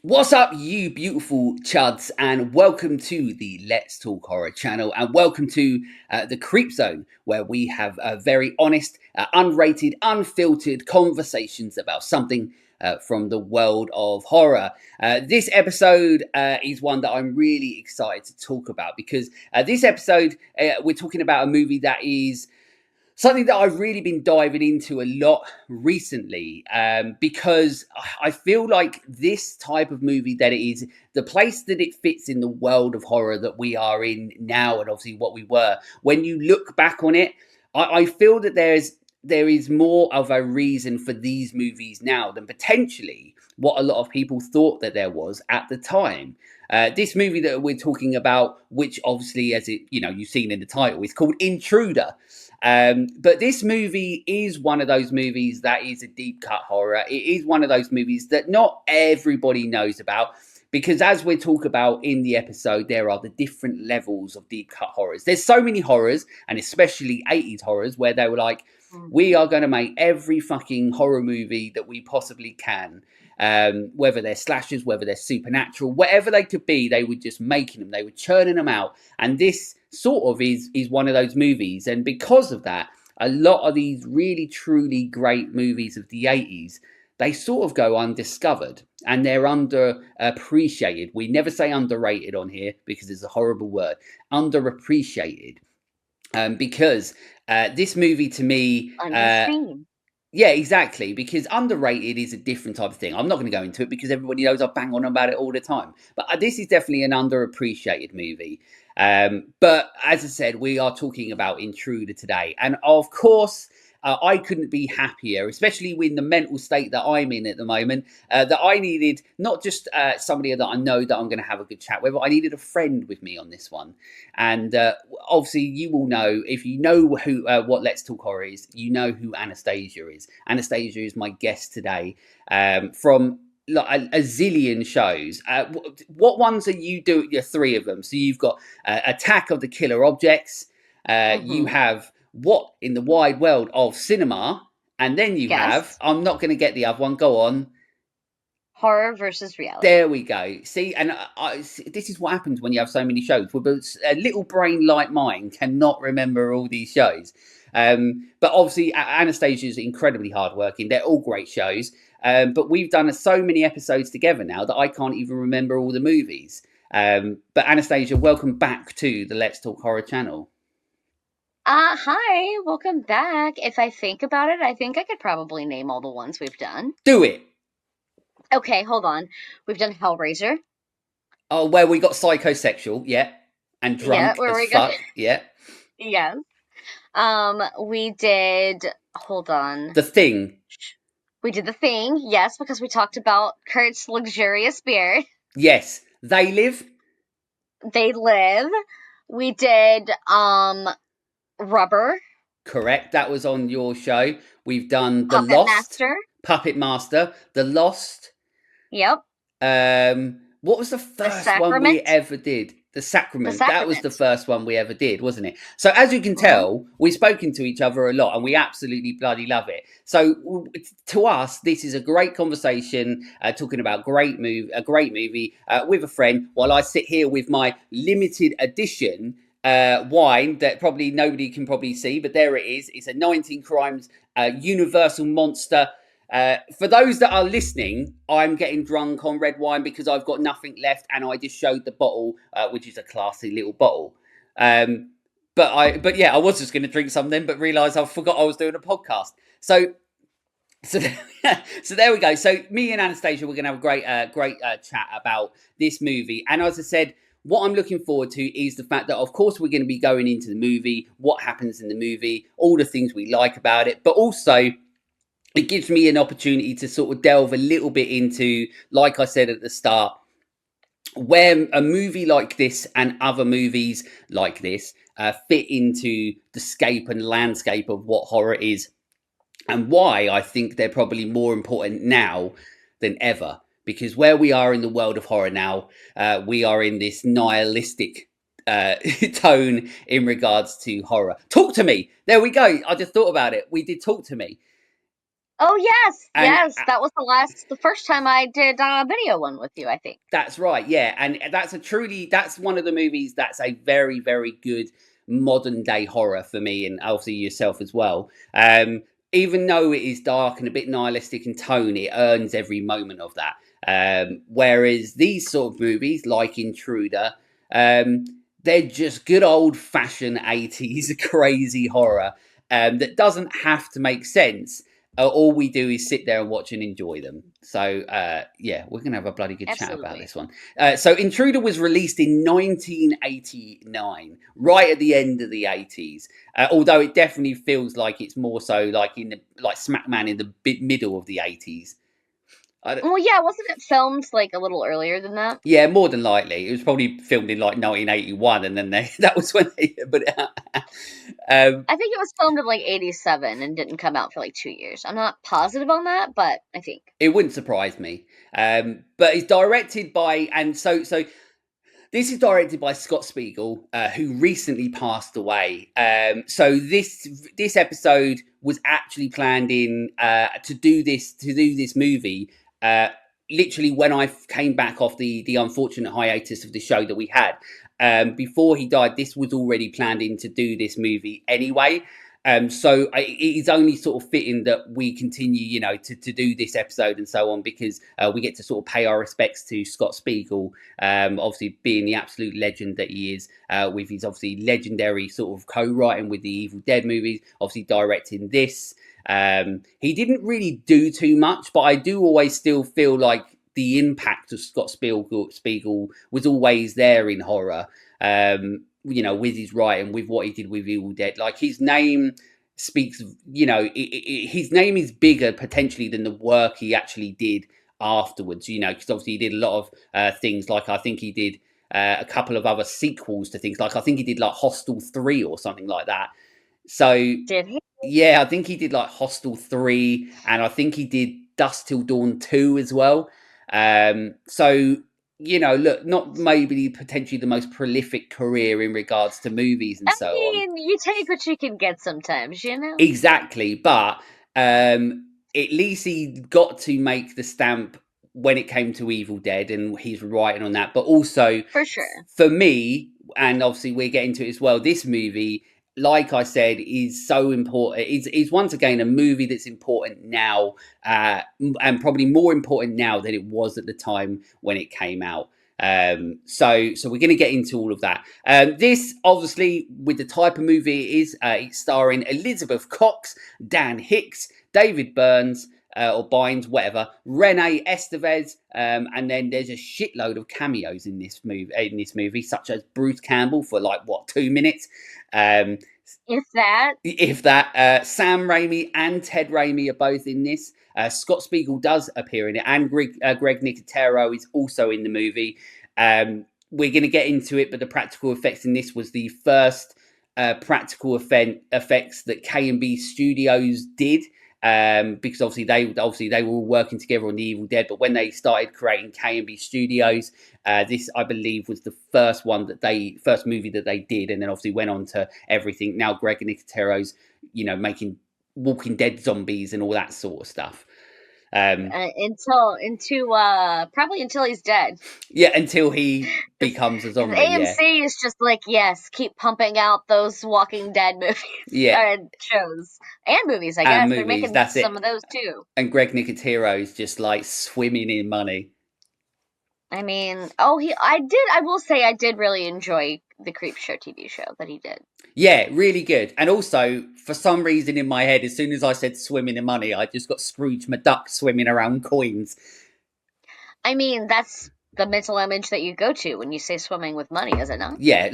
What's up, you beautiful chuds, and welcome to the Let's Talk Horror channel, and welcome to the Creep Zone, where we have very honest, unrated, unfiltered conversations about something from the world of horror. This episode is one that I'm really excited to talk about because this episode we're talking about a movie that is something that I've really been diving into a lot recently, because I feel like this type of movie that it is, the place that it fits in the world of horror that we are in now, and obviously what we were, when you look back on it, I feel that there is more of a reason for these movies now than potentially what a lot of people thought that there was at the time. This movie that we're talking about, which obviously, as you've seen in the title, is called Intruder. But this movie is one of those movies that is a deep cut horror. It is one of those movies that not everybody knows about, because as we talk about in the episode, there are the different levels of deep cut horrors. There's so many horrors, and especially 80s horrors, where they were like, we are going to make every fucking horror movie that we possibly can. Whether they're slashers, whether they're supernatural, whatever they could be, they were just making them. They were churning them out. And this sort of is one of those movies. And because of that, a lot of these really, truly great movies of the 80s, they sort of go undiscovered and they're underappreciated. We never say underrated on here because it's a horrible word. Underappreciated. Because this movie to me... Yeah, exactly, because underrated is a different type of thing. I'm not going to go into it because everybody knows I bang on about it all the time. But this is definitely an underappreciated movie. But as I said, we are talking about Intruder today. And of course, I couldn't be happier, especially in the mental state that I'm in at the moment, that I needed not just somebody that I know that I'm going to have a good chat with, but I needed a friend with me on this one. And obviously, you will know, if you know who what Let's Talk Horror is, you know who Anastasia is. Anastasia is my guest today from like a zillion shows. What ones are you doing? Your three of them. So you've got Attack of the Killer Objects. You have What in the Wide World of Cinema, and then you have, I'm not going to get the other one, go on, Horror versus Reality. There we go. See, and this is what happens when you have so many shows. A little brain like mine cannot remember all these shows. But obviously, Anastasia is incredibly hardworking. They're all great shows. But we've done so many episodes together now that I can't even remember all the movies. But Anastasia, welcome back to the Let's Talk Horror channel. Hi, welcome back. If I think about it, I think I could probably name all the ones we've done. Do it. Okay, hold on. We've done Hellraiser. Oh, where we got psychosexual, yeah. And drunk as fuck, yeah. Yes. We did, hold on. The Thing. We did The Thing, yes, because we talked about Kurt's luxurious beard. Yes. They Live. They Live. We did, Rubber. Correct. That was on your show. We've done The Puppet Lost. Master. Puppet Master. The Lost. Yep. What was the first one we ever did? The Sacrament. That was the first one we ever did, wasn't it? So as you can tell, we've spoken to each other a lot and we absolutely bloody love it. So to us, this is a great conversation, talking about a great movie with a friend, while I sit here with my limited edition wine that probably nobody can probably see, but there it is. It's a 19 Crimes Universal Monster. For those that are listening, I'm getting drunk on red wine because I've got nothing left, and I just showed the bottle, which is a classy little bottle. But yeah, I was just going to drink some then, but realised I forgot I was doing a podcast. So there we go. So me and Anastasia, we're going to have a great chat about this movie, and as I said, what I'm looking forward to is the fact that, of course, we're going to be going into the movie, what happens in the movie, all the things we like about it, but also it gives me an opportunity to sort of delve a little bit into, like I said at the start, where a movie like this and other movies like this fit into the scape and landscape of what horror is, and why I think they're probably more important now than ever. Because where we are in the world of horror now, we are in this nihilistic tone in regards to horror. Talk to me. There we go. I just thought about it. We did Talk to Me. Oh yes, And yes. That was the first time I did a video one with you, I think. that's right, yeah. And that's one of the movies that's a very, very good modern day horror for me, and obviously yourself as well. Even though it is dark and a bit nihilistic in tone, it earns every moment of that. Whereas these sort of movies, like Intruder, um, they're just good old fashioned 80s crazy horror that doesn't have to make sense. All we do is sit there and watch and enjoy them. So, yeah, we're going to have a bloody good chat about Absolutely. this one. So, Intruder was released in 1989, right at the end of the 80s. Although it definitely feels like it's more so like smack man in the middle of the 80s. Well, yeah, wasn't it filmed like a little earlier than that? Yeah, more than likely. It was probably filmed in like 1981, and then that was when they put it out. I think it was filmed in like 87 and didn't come out for like 2 years. I'm not positive on that, but I think. It wouldn't surprise me. But it's directed by, and so this is directed by Scott Spiegel, who recently passed away. So this episode was actually planned in to do this movie. Literally, when I came back off the unfortunate hiatus of the show that we had, before he died, this was already planned in to do this movie anyway. So it is only sort of fitting that we continue, to do this episode and so on, because we get to sort of pay our respects to Scott Spiegel, obviously being the absolute legend that he is, with his obviously legendary sort of co-writing with the Evil Dead movies, obviously directing this. He didn't really do too much, but I do always still feel like the impact of Scott Spiegel was always there in horror. With his writing, with what he did with Evil Dead, like his name speaks. His name is bigger potentially than the work he actually did afterwards. Because obviously he did a lot of things. Like I think he did a couple of other sequels to things. Like I think he did like Hostel 3 or something like that. So Did he? yeah, I think he did like Hostel 3, and I think he did Dusk Till Dawn 2 as well. So, look, not maybe potentially the most prolific career in regards to movies and I so on. mean, you take what you can get sometimes, you know? Exactly, but at least he got to make the stamp when it came to Evil Dead, and he's writing on that. But also, For sure. for me, and obviously we're getting to it as well, this movie, like I said, is so important. It's once again a movie that's important now, and probably more important now than it was at the time when it came out. So we're going to get into all of that. This, obviously, with the type of movie it is, it's starring Elizabeth Cox, Dan Hicks, David Burns, or Bynes, whatever, Renee Estevez, and then there's a shitload of cameos in this movie, such as Bruce Campbell for 2 minutes. If that. Sam Raimi and Ted Raimi are both in this. Scott Spiegel does appear in it, and Greg Nicotero is also in the movie. We're going to get into it, but the practical effects in this was the first practical effects that K&B Studios did. Because obviously they were all working together on the Evil Dead, but when they started creating K&B Studios, this I believe was the first movie that they did, and then obviously went on to everything. Now Greg Nicotero's, making Walking Dead zombies and all that sort of stuff. Probably until he's dead. Yeah, until he becomes a zombie. AMC is just like, yes, keep pumping out those Walking Dead movies, shows and movies. I guess they're making some of those too. And Greg Nicotero's just like swimming in money. I mean, I will say I did really enjoy the Creepshow TV show that he did. Yeah, really good. And also, for some reason in my head, as soon as I said swimming in money, I just got Scrooge McDuck swimming around coins. I mean, that's the mental image that you go to when you say swimming with money, is it not? Yeah,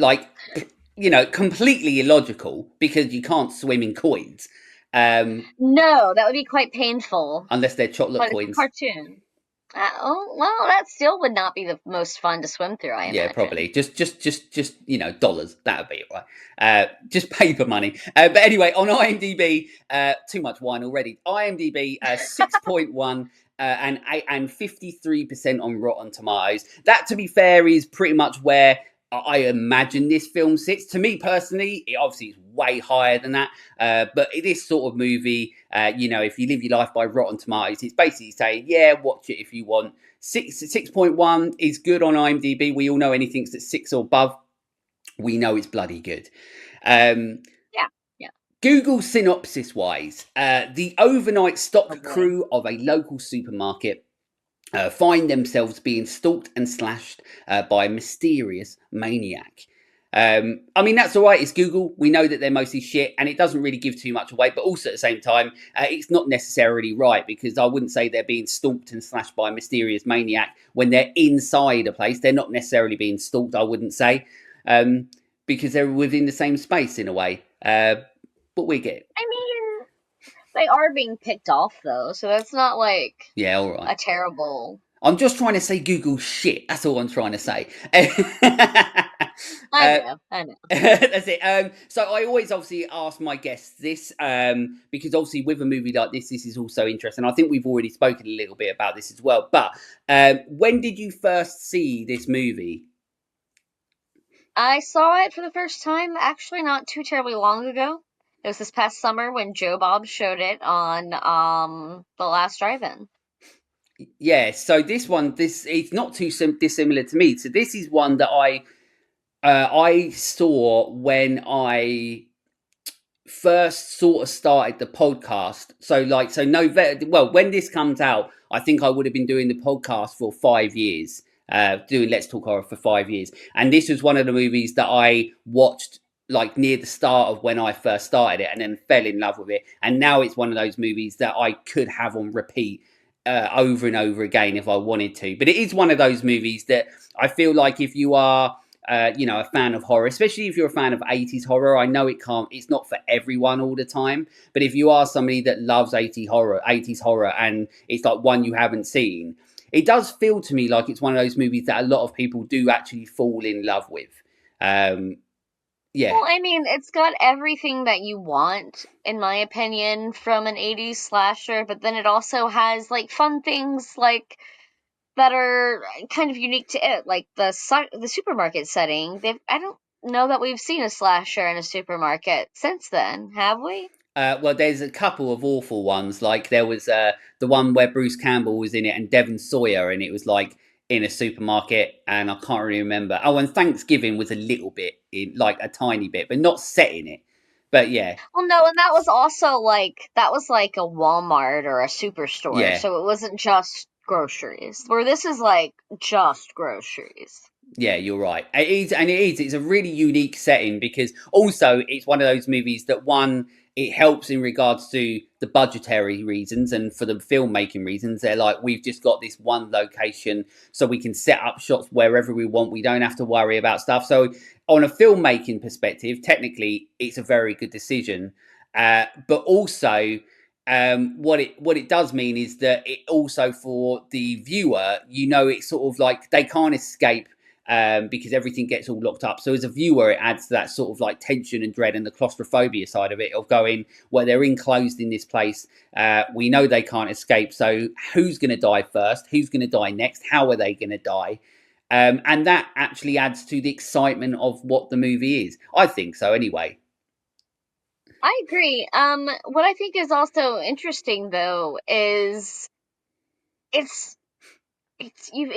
completely illogical, because you can't swim in coins. No, that would be quite painful. Unless they're chocolate coins. It's a cartoon. That still would not be the most fun to swim through, I imagine. Yeah, probably. Just dollars. That would be it, right? Just paper money. But anyway, on IMDb, too much wine already. IMDb, 6.1 and 53% on Rotten Tomatoes. That, to be fair, is pretty much where I imagine this film sits. To me personally, it obviously is way higher than that. But this sort of movie, if you live your life by Rotten Tomatoes, it's basically saying, yeah, watch it if you want. 6.1 is good on IMDb. We all know anything that's 6 or above, we know it's bloody good. Yeah. Google synopsis wise, the overnight stock crew of a local supermarket find themselves being stalked and slashed by a mysterious maniac. That's all right. It's Google. We know that they're mostly shit, and it doesn't really give too much away. But also at the same time, it's not necessarily right, because I wouldn't say they're being stalked and slashed by a mysterious maniac when they're inside a place. They're not necessarily being stalked, I wouldn't say, because they're within the same space in a way. But we get it. I mean, they are being picked off, though, so that's not like all right. a terrible... I'm just trying to say Google shit. That's all I'm trying to say. I know. That's it. So I always obviously ask my guests this, because obviously with a movie like this is also interesting. I think we've already spoken a little bit about this as well. But when did you first see this movie? I saw it for the first time actually not too terribly long ago. It was this past summer when Joe Bob showed it on The Last Drive-In. Yeah, so this it's not too dissimilar to me. So this is one that I saw when I first sort of started the podcast. When this comes out, I think I would have been doing the podcast for 5 years, doing Let's Talk Horror for 5 years. And this was one of the movies that I watched like near the start of when I first started it, and then fell in love with it. And now it's one of those movies that I could have on repeat over and over again if I wanted to. But it is one of those movies that I feel like if you are a fan of horror, especially if you're a fan of 80s horror, I know it's not for everyone all the time, but if you are somebody that loves 80s horror and it's like one you haven't seen, it does feel to me like it's one of those movies that a lot of people do actually fall in love with. Well, I mean, it's got everything that you want, in my opinion, from an 80s slasher, but then it also has, like, fun things, like, that are kind of unique to it, like the supermarket setting. I don't know that we've seen a slasher in a supermarket since then, have we? Well, there's a couple of awful ones. Like there was the one where Bruce Campbell was in it and Devon Sawyer, and it was like in a supermarket, and I can't really remember. Oh, and Thanksgiving was a little bit, like a tiny bit, but not set in it. But yeah. Well, no, and that was also like a Walmart or a superstore, yeah. So it wasn't just groceries. Where this is like just groceries. Yeah, you're right. It is. It's a really unique setting because also it's one of those movies that it helps in regards to the budgetary reasons and for the filmmaking reasons. They're like, we've just got this one location so we can set up shots wherever we want. We don't have to worry about stuff. So on a filmmaking perspective, technically, it's a very good decision. But also, what it does mean is that it also for the viewer, it's sort of like they can't escape. Because everything gets all locked up. So as a viewer, it adds to that sort of like tension and dread and the claustrophobia side of it, of going, well, they're enclosed in this place. We know they can't escape. So who's going to die first? Who's going to die next? How are they going to die? And that actually adds to the excitement of what the movie is. I think so anyway. I agree. What I think is also interesting, though, is it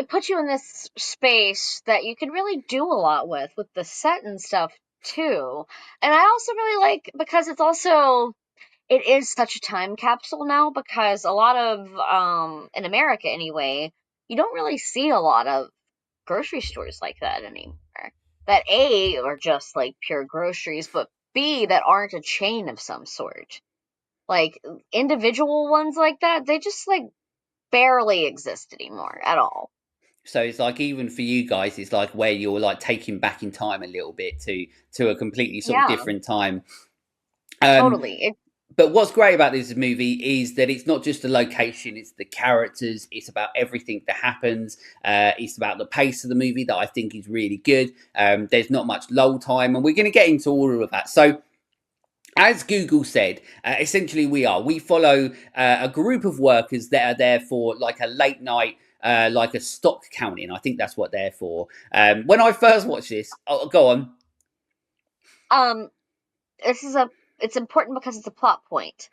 puts you in this space that you can really do a lot with the set and stuff too. And I also really like, because it is such a time capsule now, because a lot of in America anyway, you don't really see a lot of grocery stores like that anymore. That A, are just like pure groceries, but B, that aren't a chain of some sort. Like individual ones like that, they just like barely exist anymore at all. So it's like, even for you guys, it's like where you're like taking back in time a little bit to a completely sort of different time. Totally. But what's great about this movie is that it's not just the location, it's the characters, it's about everything that happens. It's about the pace of the movie that I think is really good. There's not much lull time, and we're going to get into all of that. So as Google said, essentially we follow a group of workers that are there for like a late night like a stock counting. I think that's what they're for. When I first watched this, go on. It's important because it's a plot point.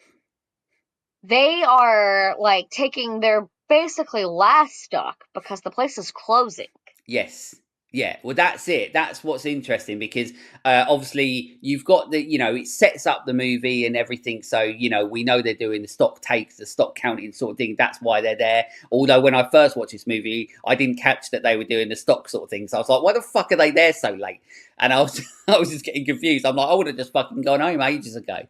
They are like taking their basically last stock because the place is closing. Yes. Yeah, well, that's it. That's what's interesting because obviously you've got it sets up the movie and everything. So, we know they're doing the stock takes, the stock counting sort of thing. That's why they're there. Although when I first watched this movie, I didn't catch that they were doing the stock sort of thing. So I was like, why the fuck are they there so late? And I was just getting confused. I'm like, I would have just fucking gone home ages ago.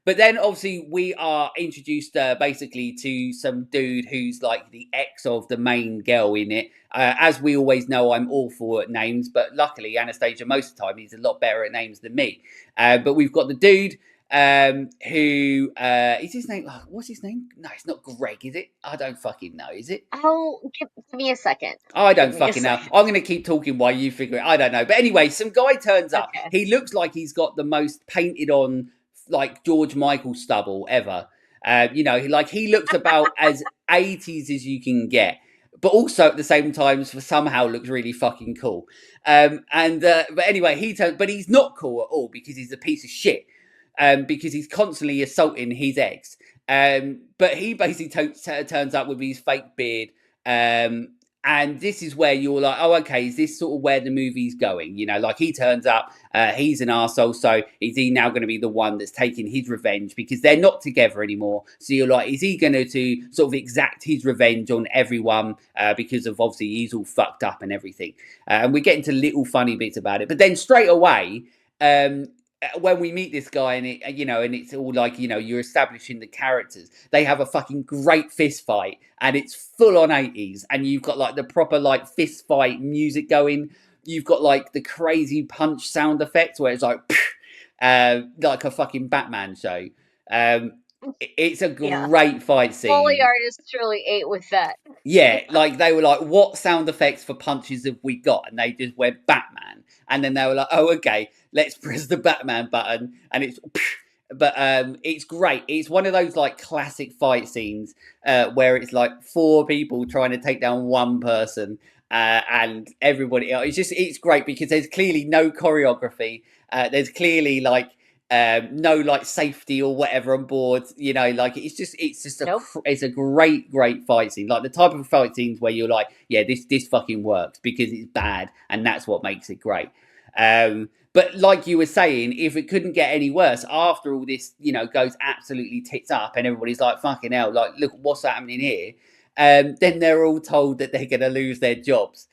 But then obviously we are introduced basically to some dude who's like the ex of the main girl in it. As we always know, I'm awful at names, but luckily Anastasia most of the time he's a lot better at names than me. But we've got the dude who is his name? Oh, what's his name? No, it's not Greg, is it? I don't fucking know. Is it? Oh, give me a second. I don't fucking know. I'm going to keep talking while you figure it. I don't know. But anyway, some guy turns up. Okay. He looks like he's got the most painted on like George Michael stubble ever. Like he looks about as 80s as you can get, but also at the same time somehow looks really fucking cool. But anyway, but he's not cool at all because he's a piece of shit. Because he's constantly assaulting his ex. But he basically turns up with his fake beard. And this is where you're like, oh, okay, is this sort of where the movie's going? Like he turns up, he's an arsehole, so is he now going to be the one that's taking his revenge? Because they're not together anymore. So you're like, is he going to sort of exact his revenge on everyone? Because of obviously he's all fucked up and everything. And we get into little funny bits about it. But then straight away, when we meet this guy and it's all like, you're establishing the characters, they have a fucking great fist fight and it's full on 80s and you've got like the proper like fist fight music going. You've got like the crazy punch sound effects where it's like a fucking Batman show. It's a great fight scene. Foley artists truly ate with that. Yeah, like they were like, what sound effects for punches have we got? And they just went Batman. And then they were like, oh, okay, let's press the Batman button. And it's, but it's great. It's one of those like classic fight scenes where it's like four people trying to take down one person and everybody. It's great because there's clearly no choreography. There's clearly like no like safety or whatever on board, like it's just it's a great fight scene, like the type of fight scenes where you're like, yeah, this fucking works because it's bad and that's what makes it great. But like you were saying, if it couldn't get any worse after all this, goes absolutely tits up and everybody's like, fucking hell, like look what's happening here, then they're all told that they're gonna lose their jobs.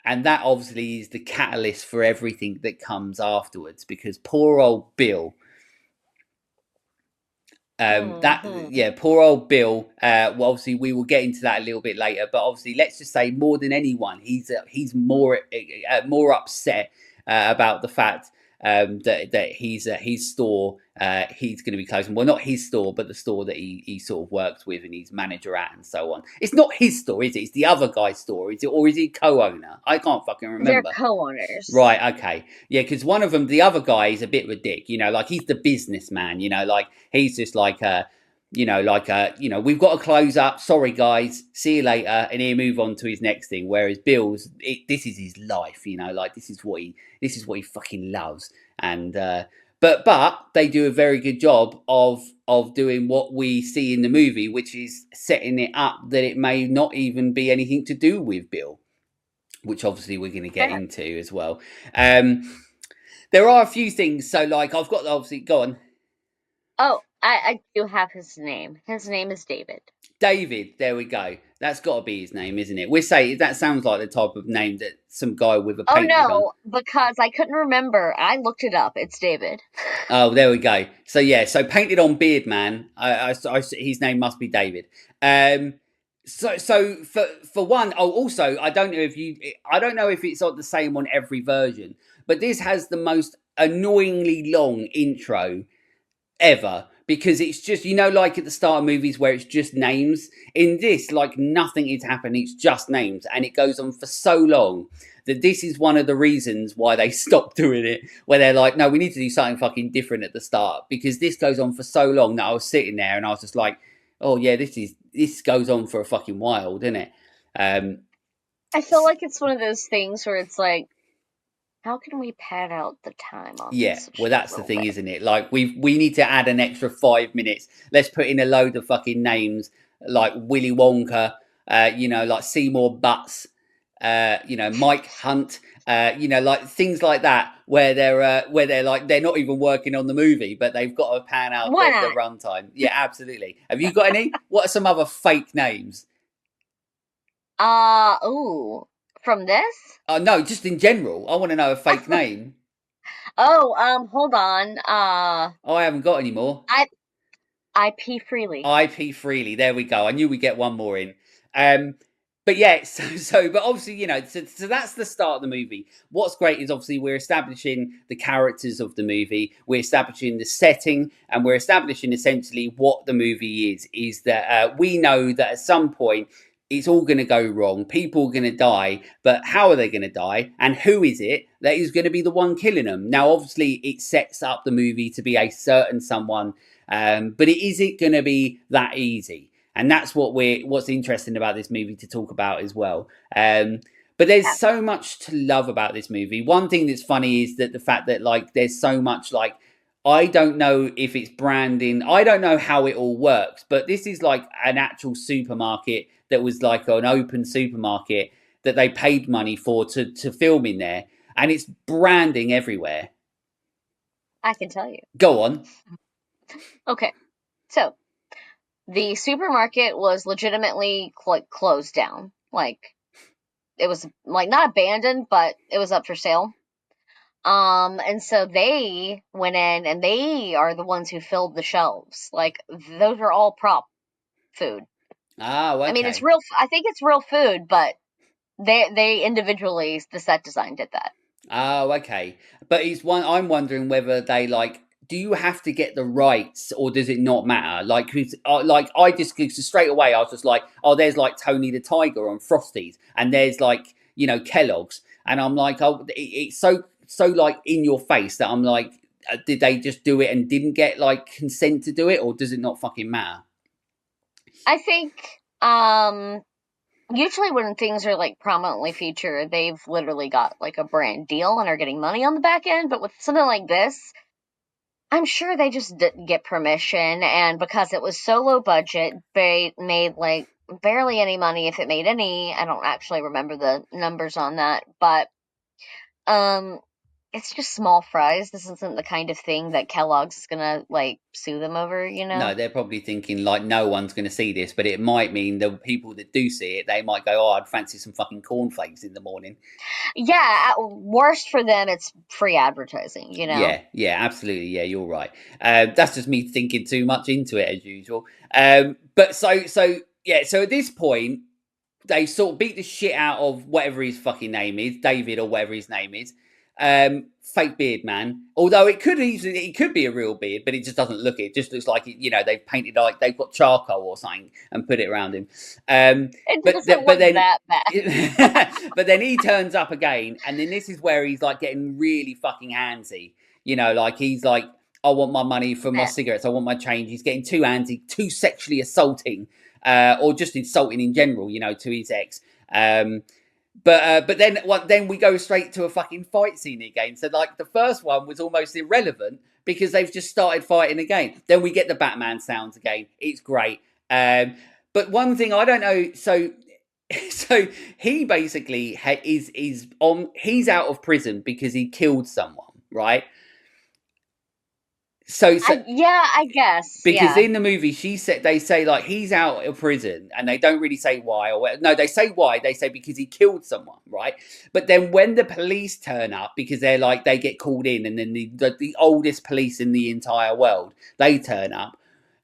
And that obviously is the catalyst for everything that comes afterwards, because poor old Bill, poor old Bill. Well, obviously we will get into that a little bit later, but obviously let's just say more than anyone, he's more upset about the fact that his store he's going to be closing. Well, not his store, but the store that he sort of works with and he's manager at and so on. It's not his store, is it? It's the other guy's store, is it? Or is he co-owner? I can't fucking remember. They're co-owners. Right, okay. Yeah, because one of them, the other guy, is a bit of a dick, like he's the businessman, like he's just like we've got to close up. Sorry, guys. See you later. And he'll move on to his next thing. Whereas Bill's, this is his life, like this is what he fucking loves. And but they do a very good job of doing what we see in the movie, which is setting it up that it may not even be anything to do with Bill, which obviously we're going to get into as well. There are a few things. So like I've got obviously go on. Oh, I do have his name. His name is David. David, there we go. That's got to be his name, isn't it? We'll say that sounds like the type of name that some guy with a painted on. Because I couldn't remember. I looked it up. It's David. Oh, there we go. So yeah, so painted on beard man. His name must be David. So for one, also I don't know if it's the same on every version, but this has the most annoyingly long intro ever, because it's just, like at the start of movies where it's just names. In this, like nothing is happening, it's just names, and it goes on for so long that this is one of the reasons why they stopped doing it, where they're like, no, we need to do something fucking different at the start, because this goes on for so long that I was sitting there and I was just like, Oh yeah, this goes on for a fucking while, doesn't it? Um, I feel like it's one of those things where it's like, how can we pad out the time on Yeah, this just well, a that's the little thing, bit? isn't it? Like we need to add an extra 5 minutes. Let's put in a load of fucking names like Willy Wonka, like Seymour Butts, Mike Hunt, like things like that, where they're like they're not even working on the movie, but they've got to pan out Why the not? runtime. Yeah, absolutely. Have you got any? What are some other fake names? Ooh, from this? No, just in general. I want to know a fake name. Oh, hold on. Oh, I haven't got any more. I IP freely. IP freely. There we go. I knew we'd get one more in. Um, but yeah, but obviously, so that's the start of the movie. What's great is obviously we're establishing the characters of the movie, we're establishing the setting, and we're establishing essentially what the movie is. Is that we know that at some point it's all going to go wrong. People are going to die, but how are they going to die? And who is it that is going to be the one killing them? Now, obviously, it sets up the movie to be a certain someone, but is it going to be that easy? And that's what's interesting about this movie to talk about as well. But there's Yeah, so much to love about this movie. One thing that's funny is that the fact that like there's so much like I don't know if it's branding. I don't know how it all works, but this is like an actual supermarket that was like an open supermarket that they paid money for to film in there, and it's branding everywhere. I can tell you. Go on. Okay, so the supermarket was legitimately like closed down. Like it was like not abandoned, but it was up for sale. And so they went in and they are the ones who filled the shelves. Like those are all prop food. Oh, I mean, it's okay. real. I think it's real food, but they individually the set design did that. Oh, okay. But it's one. I'm wondering whether they like. Do you have to get the rights, or does it not matter? Like I just so straight away, I was just like, oh, there's like Tony the Tiger on Frosties, and there's like Kellogg's, and I'm like, oh, it's so like in your face that I'm like, did they just do it and didn't get like consent to do it, or does it not fucking matter? I think usually when things are like prominently featured, they've literally got like a brand deal and are getting money on the back end. But with something like this, I'm sure they just didn't get permission, and because it was so low budget, they made like barely any money if it made any. I don't actually remember the numbers on that, but um it's just small fries. This isn't the kind of thing that Kellogg's is gonna like sue them over, you know? No, they're probably thinking like no one's going to see this, but it might mean the people that do see it, they might go, "Oh, I'd fancy some fucking cornflakes in the morning." Yeah, worst for them, it's free advertising, you know? Yeah, yeah, absolutely. Yeah, you're right. That's just me thinking too much into it as usual. But yeah, so at this point, they sort of beat the shit out of whatever his fucking name is, David or whatever his name is. Fake beard man. Although it could be a real beard, but it just doesn't look it. It just looks like they've painted like they've got charcoal or something and put it around him. It But doesn't but look then that bad. but then he turns up again, and then this is where he's like getting really fucking handsy. Like he's like, I want my money for my Eh. cigarettes. I want my change. He's getting too handsy, too sexually assaulting, or just insulting in general. To his ex. But then we go straight to a fucking fight scene again. So like the first one was almost irrelevant because they've just started fighting again. Then we get the Batman sounds again. It's great. But one thing I don't know. So he basically is on. He's out of prison because he killed someone, right? So Yeah, I guess. because Yeah. in the movie they say like he's out of prison and they don't really say why no, they say why. They say because he killed someone, right? But then when the police turn up, because they get called in, and then the oldest police in the entire world, they turn up.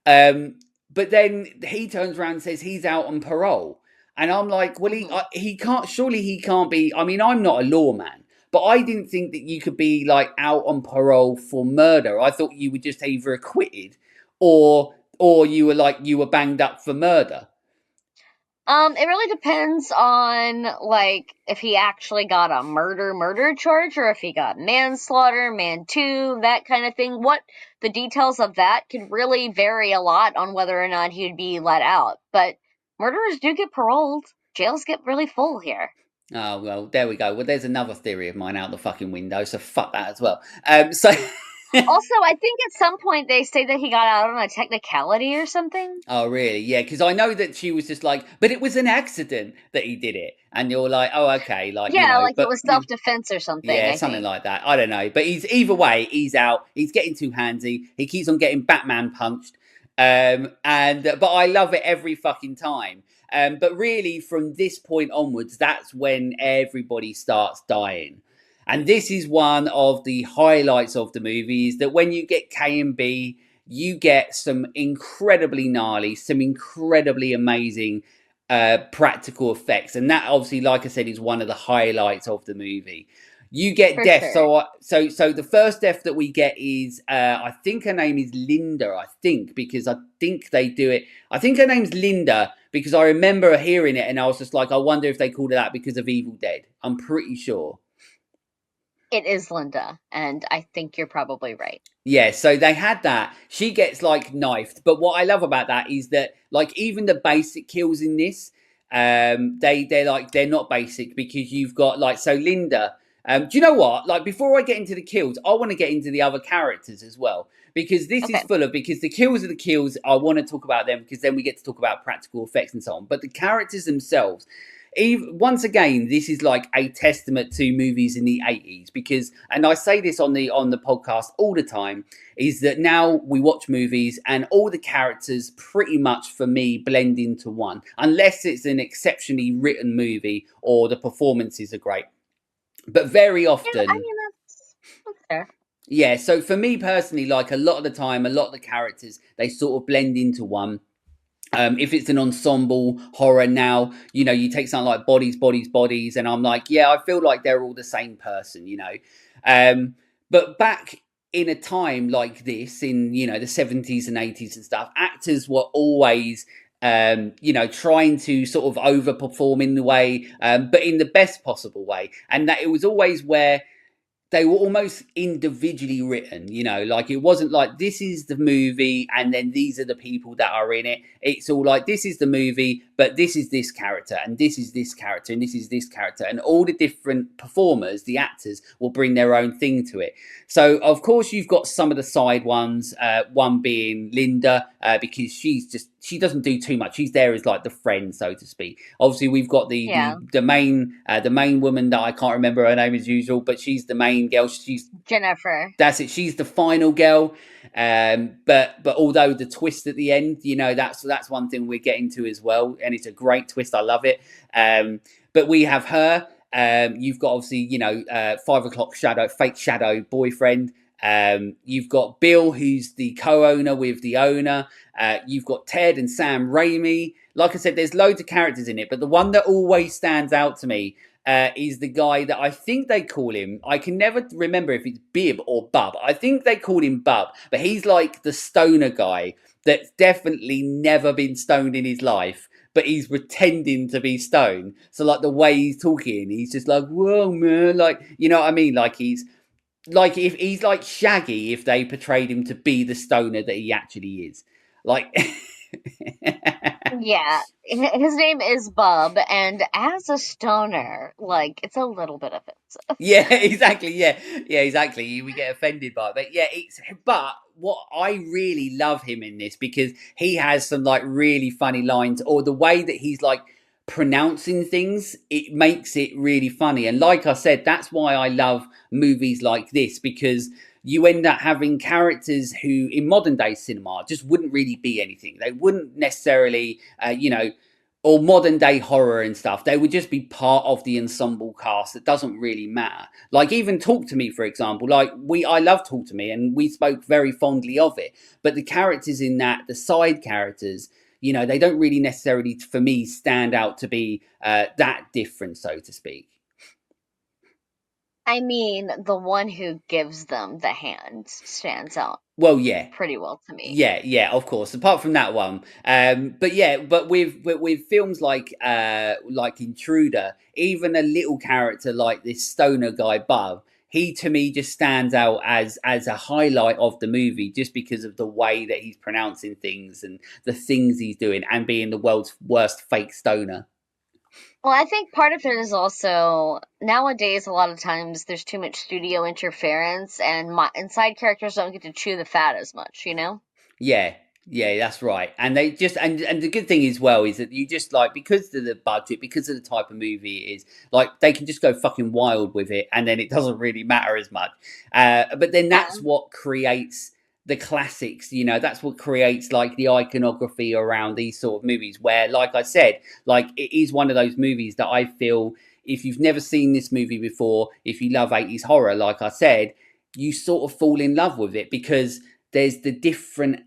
But then he turns around and says he's out on parole, and I'm like, well, Hmm. he can't, surely he can't be. I mean, I'm not a lawman, but I didn't think that you could be like out on parole for murder. I thought you were just either acquitted or you were banged up for murder. It really depends on like if he actually got a murder charge or if he got manslaughter, man two, that kind of thing. What the details of that could really vary a lot on whether or not he'd be let out. But murderers do get paroled. Jails get really full here. Oh, well, there we go. Well, there's another theory of mine out the fucking window, so fuck that as well. So Also, I think at some point they say that he got out on a technicality or something. Oh, really? Yeah, because I know that she was just like, but it was an accident that he did it. And you're like, oh, okay, like, you Yeah, know, like it but was self-defense or something, yeah, I something think. like that. I don't know. But he's either way, he's out. He's getting too handsy. He keeps on getting Batman punched. But I love it every fucking time. But really, from this point onwards, that's when everybody starts dying. And this is one of the highlights of the movie is that when you get K and B, you get some incredibly gnarly, some incredibly amazing practical effects. And that obviously, like I said, is one of the highlights of the movie. You get For death. sure. So the first death that we get is I think her name is Linda. I think because I think they do it. I think her name's Linda because I remember hearing it and I was just like, I wonder if they called her that because of Evil Dead. I'm pretty sure. It is Linda, and I think you're probably right. Yeah, so they had that. She gets like knifed, but what I love about that is that like even the basic kills in this, they're not basic because you've got like so Linda. Do you know what? Like before I get into the kills, I want to get into the other characters as well because this is Okay. full of because the kills are the kills. I want to talk about them because then we get to talk about practical effects and so on. But the characters themselves, once again, this is like a testament to movies in the 80s because, and I say this on the podcast all the time, is that now we watch movies and all the characters pretty much for me blend into one, unless it's an exceptionally written movie or the performances are great. But very Yeah, I often, mean that's fair. yeah. So for me personally, like a lot of the time, a lot of the characters they sort of blend into one. If it's an ensemble horror now, you know, you take something like Bodies, Bodies, Bodies, and I'm like, yeah, I feel like they're all the same person, you know. But back in a time like this, in, you know, the 70s and 80s and stuff, actors were always, you know, trying to sort of overperform in the way, but in the best possible way. And that it was always where they were almost individually written, you know, like it wasn't like this is the movie and then these are the people that are in it. It's all like this is the movie, but this is this character and this is this character and this is this character. And all the different performers, the actors, will bring their own thing to it. So, of course, you've got some of the side ones, one being Linda, because she doesn't do too much. She's there as like the friend, so to speak. Obviously, we've got Yeah. the main woman that I can't remember her name as usual, but she's the main girl. She's Jennifer. That's it. She's the final girl. But although the twist at the end, you know, that's one thing we're getting to as well, and it's a great twist. I love it. But we have her. You've got obviously, you know, 5 o'clock shadow, fake shadow boyfriend. You've got Bill, who's the co-owner with the owner. You've got Ted and Sam Raimi. Like I said, there's loads of characters in it, but the one that always stands out to me is the guy that I think they call him. I can never remember if it's Bib or Bub. I think they call him Bub, but he's like the stoner guy that's definitely never been stoned in his life, but he's pretending to be stoned. So like the way he's talking, he's just like, whoa, man, like, you know what I mean? Like he's like if he's like Shaggy if they portrayed him to be the stoner that he actually is. Like Yeah, his name is Bub, and as a stoner, like it's a little bit offensive. yeah, exactly. Yeah, exactly. We get offended by it. But yeah, but what I really love him in this because he has some like really funny lines, or the way that he's like pronouncing things, it makes it really funny. And like I said, that's why I love movies like this because you end up having characters who in modern day cinema just wouldn't really be anything. They wouldn't necessarily, you know, or modern day horror and stuff, they would just be part of the ensemble cast that doesn't really matter. Like even Talk to Me, for example, like I love Talk to Me and we spoke very fondly of it. But the characters in that, the side characters, you know, they don't really necessarily, for me, stand out to be that different, so to speak. I mean, the one who gives them the hand stands out Well, yeah, pretty well to me. yeah, of course. Apart from that one, but yeah, but with films like Intruder, even a little character like this stoner guy Bub, he to me just stands out as a highlight of the movie, just because of the way that he's pronouncing things and the things he's doing, and being the world's worst fake stoner. Well, I think part of it is also nowadays a lot of times there's too much studio interference and side characters don't get to chew the fat as much, you know? Yeah, yeah, that's right. And they just and the good thing as well is that you just like, because of the budget, because of the type of movie it is, like they can just go fucking wild with it, and then it doesn't really matter as much. But then Yeah. that's what creates the classics, you know. That's what creates like the iconography around these sort of movies, where, like I said, like it is one of those movies that I feel, if you've never seen this movie before, if you love 80s horror, like I said, you sort of fall in love with it, because there's the different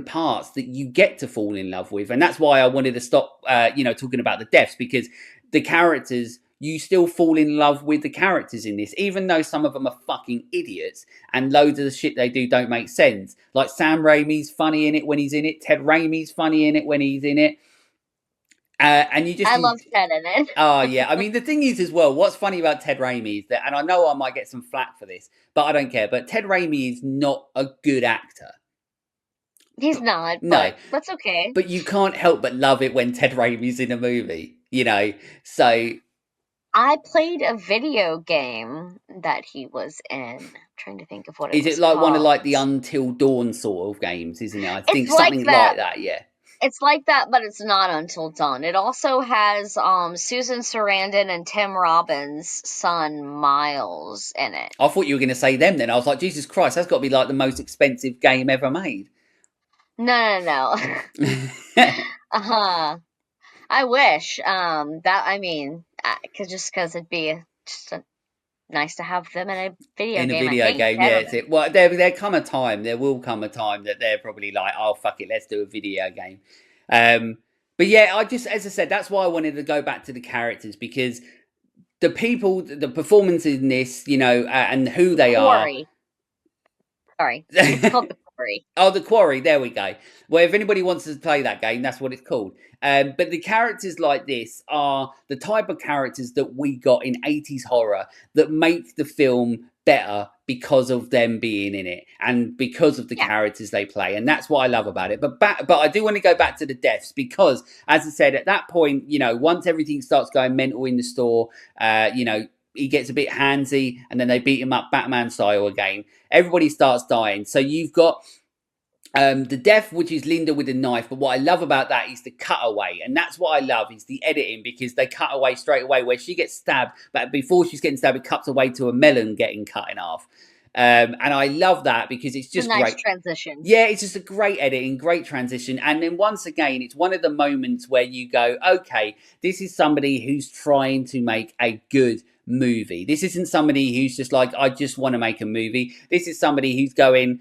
parts that you get to fall in love with. And that's why I wanted to stop talking about the deaths, because the characters, you still fall in love with the characters in this, even though some of them are fucking idiots and loads of the shit they do don't make sense. Like Sam Raimi's funny in it when he's in it, Ted Raimi's funny in it when he's in it. And you just I love Ted in it. Oh yeah, I mean the thing is as well, what's funny about Ted Raimi is that, and I know I might get some flack for this, but I don't care, but Ted Raimi is not a good actor. He's not, No, but that's okay. but you can't help but love it when Ted Raimi's in a movie, you know. So I played a video game that he was in. I'm trying to think of what it is it was like one of called. like the Until Dawn sort of games, isn't it? I It's think like something that. like that. Yeah. It's like that, but it's not Until Dawn. It also has Susan Sarandon and Tim Robbins' son Miles in it. I thought you were going to say them. Then I was like, Jesus Christ, that's got to be like the most expensive game ever made. No. Uh-huh. I wish. That I mean, cause it'd be nice to have them in a video In a game. I video think. game, I yeah. don't It's know. it. Well, there will come a time that they're probably like, oh fuck it, let's do a video game. But yeah, I just, as I said, that's why I wanted to go back to the characters, because the people, the performances in this, you know, and who they are. Quarry. Sorry, it's called the Quarry. Oh, the Quarry. There we go. Well, if anybody wants to play that game, that's what it's called. But the characters like this are the type of characters that we got in 80s horror that make the film better because of them being in it and because of the Yeah. characters they play. And that's what I love about it. But I do want to go back to the deaths, because, as I said, at that point, you know, once everything starts going mental in the store, he gets a bit handsy, and then they beat him up Batman style again. Everybody starts dying. So you've got the death, which is Linda with a knife. But what I love about that is the cutaway. And that's what I love, is the editing, because they cut away straight away where she gets stabbed. But before she's getting stabbed, it cuts away to a melon getting cut in half. And I love that because it's just a nice great. transition. Yeah, it's just a great editing, great transition. And then once again, it's one of the moments where you go, okay, this is somebody who's trying to make a good movie. This isn't somebody who's just like, I just want to make a movie. This is somebody who's going,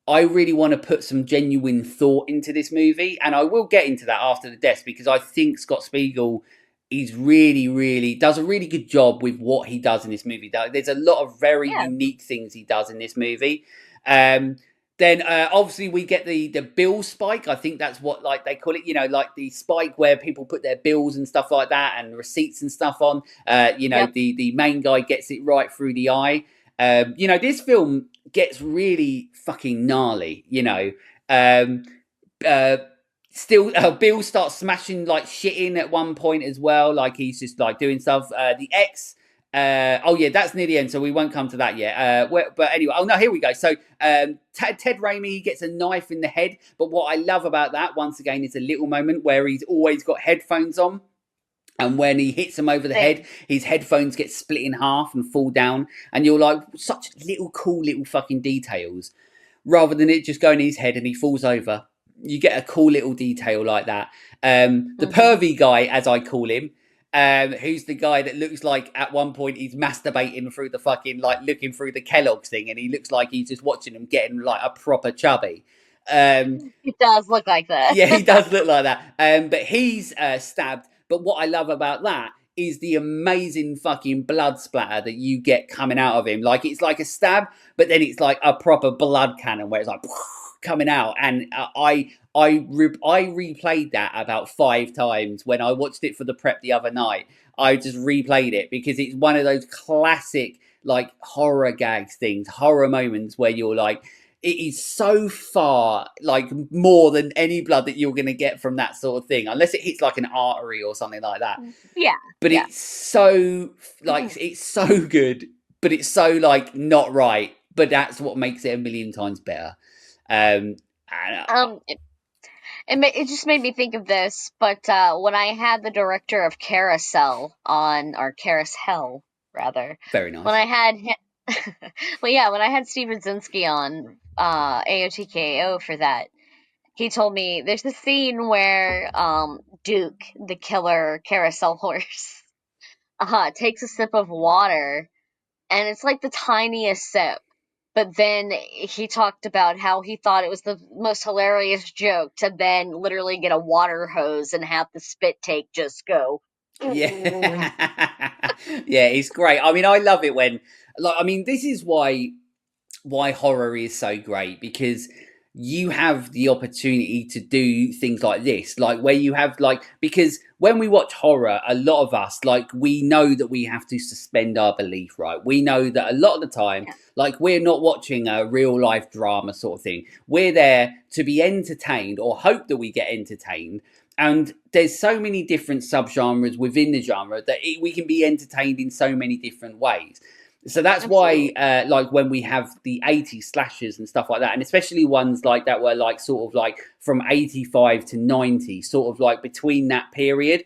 I really want to put some genuine thought into this movie. And I will get into that after the deaths, because I think Scott Spiegel is really does a really good job with what he does in this movie. There's a lot of very unique things he does in this movie. Then obviously we get the bill spike. I think that's what like they call it, you know, like the spike where people put their bills and stuff like that and receipts and stuff on. The main guy gets it right through the eye. This film gets really fucking gnarly, you know. Bill starts smashing like shit in at one point as well, like he's just like doing stuff. The X, that's near the end, so we won't come to that yet. But anyway, here we go. So Ted Raimi gets a knife in the head, but what I love about that, once again, is a little moment where he's always got headphones on. And when he hits him over the head, his headphones get split in half and fall down. And you're like, such cool little fucking details. Rather than it just going in his head and he falls over. You get a cool little detail like that. The pervy guy, as I call him, who's the guy that looks like at one point he's masturbating through the fucking, like looking through the Kellogg's thing. And he looks like he's just watching them getting like a proper chubby. He does look like that. Yeah, he does look like that. But he's stabbed. But what I love about that is the amazing fucking blood splatter that you get coming out of him. Like, it's like a stab, but then it's like a proper blood cannon where it's like coming out. And I replayed that about 5 times when I watched it for the prep the other night. I just replayed it because it's one of those classic like horror gags things, horror moments where you're like, it is so far like more than any blood that you're going to get from that sort of thing, unless it hits like an artery or something like that. Yeah, But yeah. it's so like it's so good, but it's so like not right. But that's what makes it a million times better. Um, and, It, it just made me think of this, but when I had the director of Carousel on, or Carousel rather, very when nice. I had well, yeah, when I had Steven Zinski on AOTKO for that, he told me there's a scene where Duke, the killer carousel horse, takes a sip of water, and it's like the tiniest sip. But then he talked about how he thought it was the most hilarious joke to then literally get a water hose and have the spit take just go. Yeah, yeah, it's great. I mean, I love it when, like, I mean, this is why horror is so great, because you have the opportunity to do things like this, like where you have like, because when we watch horror, a lot of us, like, we know that we have to suspend our belief, right? We know that a lot of the time, Yeah. like, we're not watching a real life drama sort of thing. We're there to be entertained, or hope that we get entertained. And there's so many different subgenres within the genre that we can be entertained in so many different ways. So that's why, Absolutely. like, when we have the 80s slashers and stuff like that, and especially ones like that were like sort of like from 85 to 90, sort of like between that period,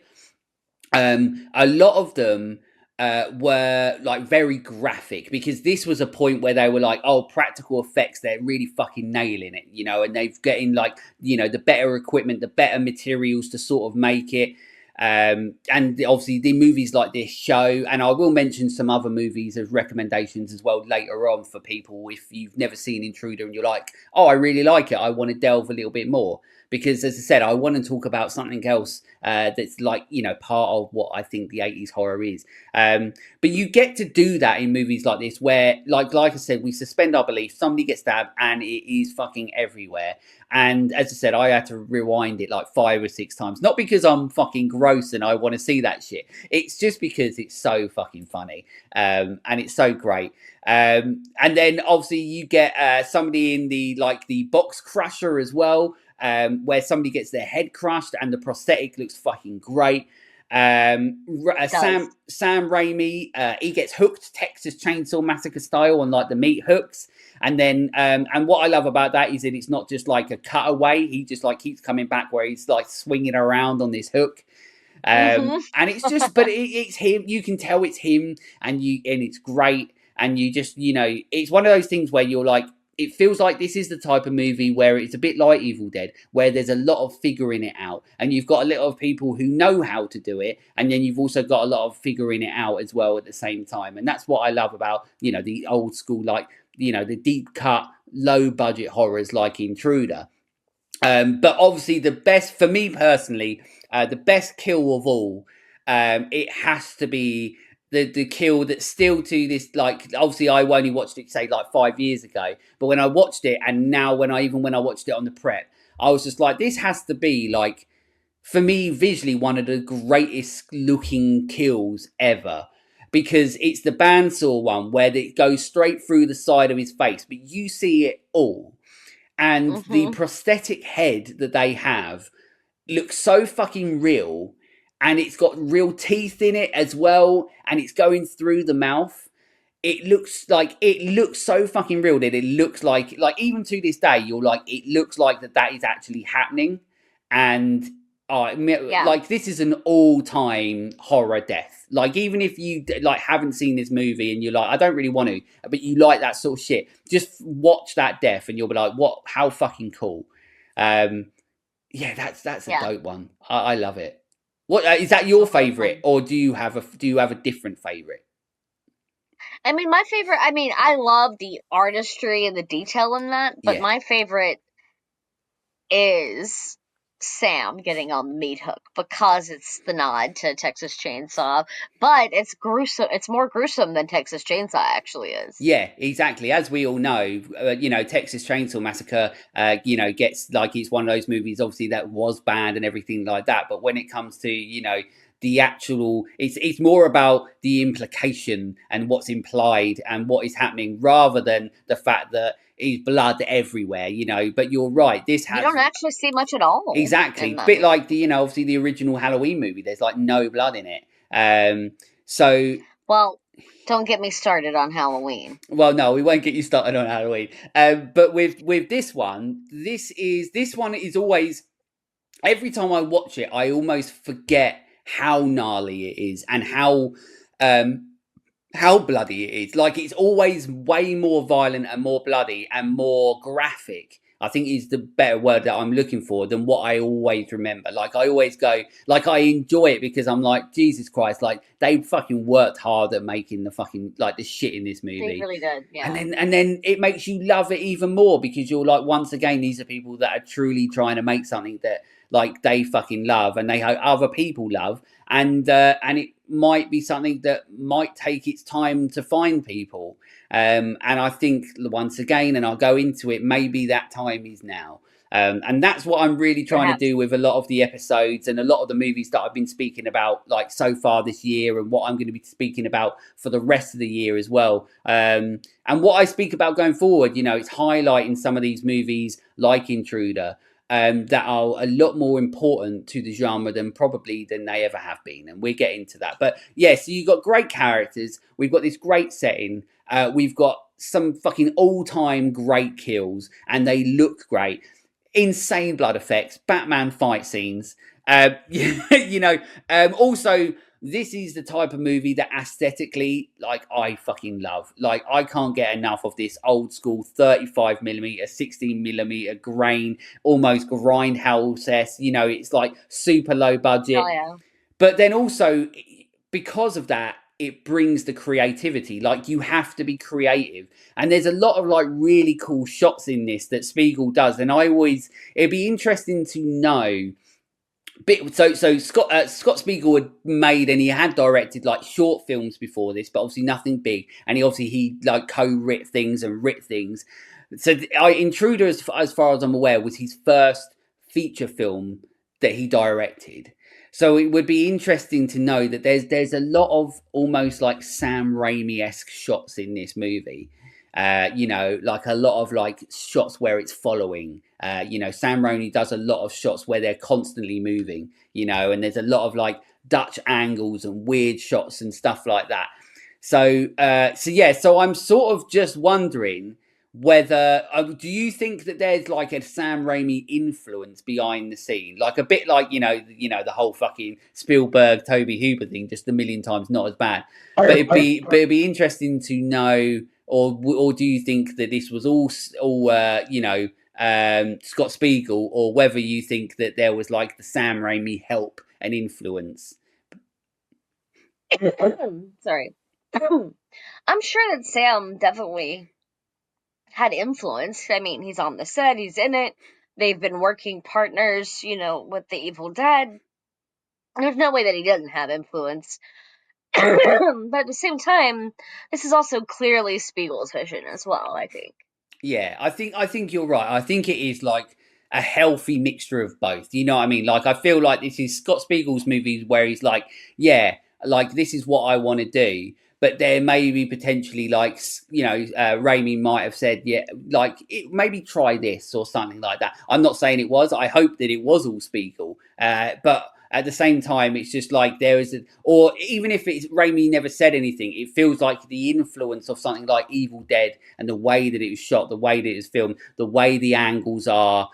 a lot of them were like very graphic, because this was a point where they were like, oh, practical effects, they're really fucking nailing it, you know, and they've getting like, you know, the better equipment, the better materials to sort of make it. And obviously the movies like this show, and I will mention some other movies as recommendations as well later on for people if you've never seen Intruder and you're like, oh, I really like it, I want to delve a little bit more, because as I said, I want to talk about something else that's like, you know, part of what I think the 80s horror is. But you get to do that in movies like this, where like I said, we suspend our belief, somebody gets stabbed and it is fucking everywhere. And as I said, I had to rewind it like 5 or 6 times, not because I'm fucking gross and I want to see that shit, it's just because it's so fucking funny, and it's so great. And then obviously you get somebody in the like the box crusher as well, where somebody gets their head crushed and the prosthetic looks fucking great. It does. Sam Raimi, he gets hooked Texas Chainsaw Massacre style on like the meat hooks, and then and what I love about that is that it's not just like a cutaway. He just like keeps coming back where he's like swinging around on this hook. Mm-hmm. And it's just, but it's him. You can tell it's him, and it's great. And you just, you know, it's one of those things where you're like, it feels like this is the type of movie where it's a bit like Evil Dead, where there's a lot of figuring it out, and you've got a lot of people who know how to do it, and then you've also got a lot of figuring it out as well at the same time. And that's what I love about, you know, the old school, like, you know, the deep cut, low budget horrors like Intruder. But obviously, the best for me personally, the best kill of all, it has to be the kill that still to this, like, obviously I only watched it say like 5 years ago, but when I watched it, and now when I watched it on the prep, I was just like, this has to be like, for me visually, one of the greatest looking kills ever. Because it's the bandsaw one where it goes straight through the side of his face, but you see it all, and the Mm-hmm. prosthetic head that they have looks so fucking real, and it's got real teeth in it as well, and it's going through the mouth. It looks so fucking real that it looks like even to this day you're like, it looks like that is actually happening. And Yeah. like, this is an all-time horror death. Like, even if you like haven't seen this movie and you're like, I don't really want to, but you like that sort of shit, just watch that death and you'll be like, what, how fucking cool. um yeah, that's a Yeah. dope one. I love it. What is that It's your a lot of favorite, fun. or do you have a different favorite? I mean, my favorite. I mean, I love the artistry and the detail in that, but Yeah. my favorite is Sam getting on the meat hook because it's the nod to Texas Chainsaw, but it's gruesome. It's more gruesome than Texas Chainsaw actually is. Yeah, exactly. As we all know, you know, Texas Chainsaw Massacre, you know, gets like, it's one of those movies, obviously, that was banned and everything like that. But when it comes to, you know, the actual. It's more about the implication and what's implied and what is happening, rather than the fact that is blood everywhere, you know. But you're right. This You has don't actually see much at all exactly in that bit movie. like the, you know, obviously the original Halloween movie. There's like no blood in it. So Well, don't get me started on Halloween. well, no, we won't get you started on Halloween. But with this one, this one is always, every time I watch it, I almost forget how gnarly it is and um how bloody it is. Like, it's always way more violent and more bloody and more graphic, I think is the better word that I'm looking for, than what I always remember. Like, I always go, like, I enjoy it because I'm like, Jesus Christ, like, they fucking worked hard at making the fucking, like, the shit in this They movie. really did, yeah. And then it makes you love it even more, because you're like, once again, these are people that are truly trying to make something that, like, they fucking love and they hope other people love, and it might be something that might take its time to find people. And I think, once again, and I'll go into it, maybe that time is now. And that's what I'm really trying to Perhaps. do with a lot of the episodes and a lot of the movies that I've been speaking about, like, so far this year, and what I'm going to be speaking about for the rest of the year as well. And what I speak about going forward, you know, it's highlighting some of these movies like Intruder, that are a lot more important to the genre than they ever have been, and we're getting to that. But yeah, so you've got great characters, we've got this great setting, we've got some fucking all-time great kills, and they look great. Insane blood effects, Batman fight scenes. You know, also, this is the type of movie that aesthetically, like, I fucking love. Like, I can't get enough of this old school 35mm, 16mm grain, almost grindhouse. You know, it's like super low budget. Oh, yeah. But then also, because of that, it brings the creativity. Like, you have to be creative, and there's a lot of, like, really cool shots in this that Spiegel does. And it'd be interesting to know. So Scott Spiegel had made, and he had directed, like, short films before this, but obviously nothing big. And he like co-writ things and writ things. So Intruder, as far as I'm aware, was his first feature film that he directed. So it would be interesting to know that there's a lot of almost like Sam Raimi-esque shots in this movie. You know, like a lot of, like, shots where it's following. You know, Sam Raimi does a lot of shots where they're constantly moving, you know, and there's a lot of, like, Dutch angles and weird shots and stuff like that. So yeah, so I'm sort of just wondering whether, do you think that there's, like, a Sam Raimi influence behind the scene, like a bit like, you know, the whole fucking Spielberg Toby Hooper thing, just a million times not as bad. But it'd be interesting to know, or do you think that this was all you know, Scott Spiegel, or whether you think that there was, like, the Sam Raimi help and influence? Sorry. I'm sure that Sam definitely had influence. I mean, he's on the set, he's in it. They've been working partners, you know, with the Evil Dead. There's no way that he doesn't have influence. But at the same time, this is also clearly Spiegel's vision as well, I think. Yeah, I think you're right. I think it is, like, a healthy mixture of both. You know what I mean? Like, I feel like this is Scott Spiegel's movies where he's like, yeah, like, this is what I want to do. But there may be potentially, like, you know, Raimi might have said, yeah, like, maybe try this or something like that. I'm not saying it was. I hope that it was all Spiegel. But at the same time, it's just like there is, or even if it's Raimi never said anything, it feels like the influence of something like Evil Dead, and the way that it was shot, the way that it was filmed, the way the angles are,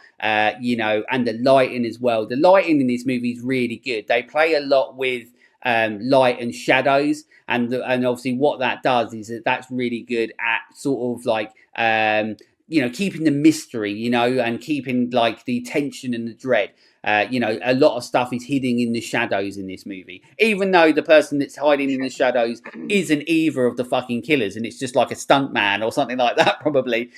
you know, and the lighting as well. The lighting in this movie is really good. They play a lot with light and shadows, and obviously what that does is that's really good at sort of like, you know, keeping the mystery, you know, and keeping, like, the tension and the dread. You know, a lot of stuff is hidden in the shadows in this movie, even though the person that's hiding in the shadows isn't either of the fucking killers, and it's just like a stunt man or something like that, probably,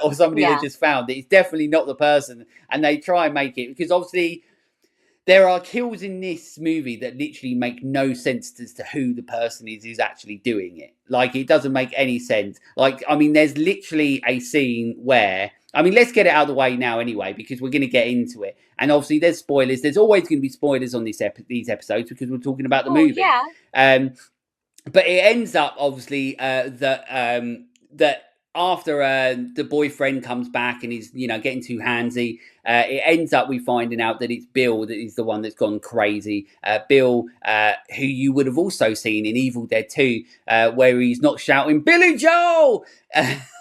or somebody they Yeah. just found. It's definitely not the person, and they try and make it, because obviously there are kills in this movie that literally make no sense as to who the person is who's actually doing it. Like, it doesn't make any sense. Like, I mean, there's literally a scene where I mean, let's get it out of the way now anyway, because we're going to get into it. And obviously, there's spoilers. There's always going to be spoilers on these episodes because we're talking about the Oh movie. yeah. Um, but it ends up obviously that after the boyfriend comes back and he's getting too handsy, it ends up we finding out that it's Bill that is the one that's gone crazy. Bill, who you would have also seen in Evil Dead 2, where he's not shouting Billy Joel.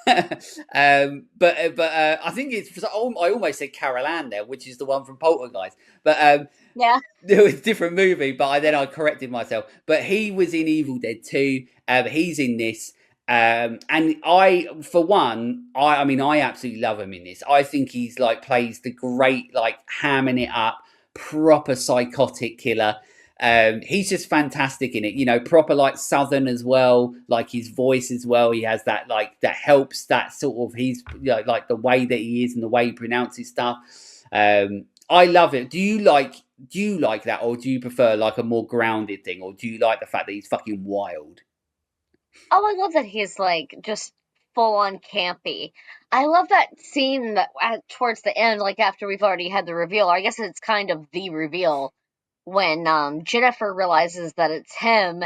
But I think it's I almost said Carol Ann there, which is the one from Poltergeist. But Yeah. it was a different movie, but I corrected myself. But he was in Evil Dead 2. He's in this. And for one, I mean, I absolutely love him in this. I think he's like plays the great, like hamming it up, proper psychotic killer. He's just fantastic in it, proper like Southern as well, like his voice as well. He has that like that helps that sort of like the way that he is and the way he pronounces stuff. I love it. Do you like that, or do you prefer like a more grounded thing, or do you like the fact that he's fucking wild? Oh, I love that he's like just full on campy. I love that scene that towards the end, like after we've already had the reveal. Or I guess it's kind of the reveal when Jennifer realizes that it's him,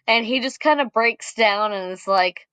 and he just kind of breaks down and is like,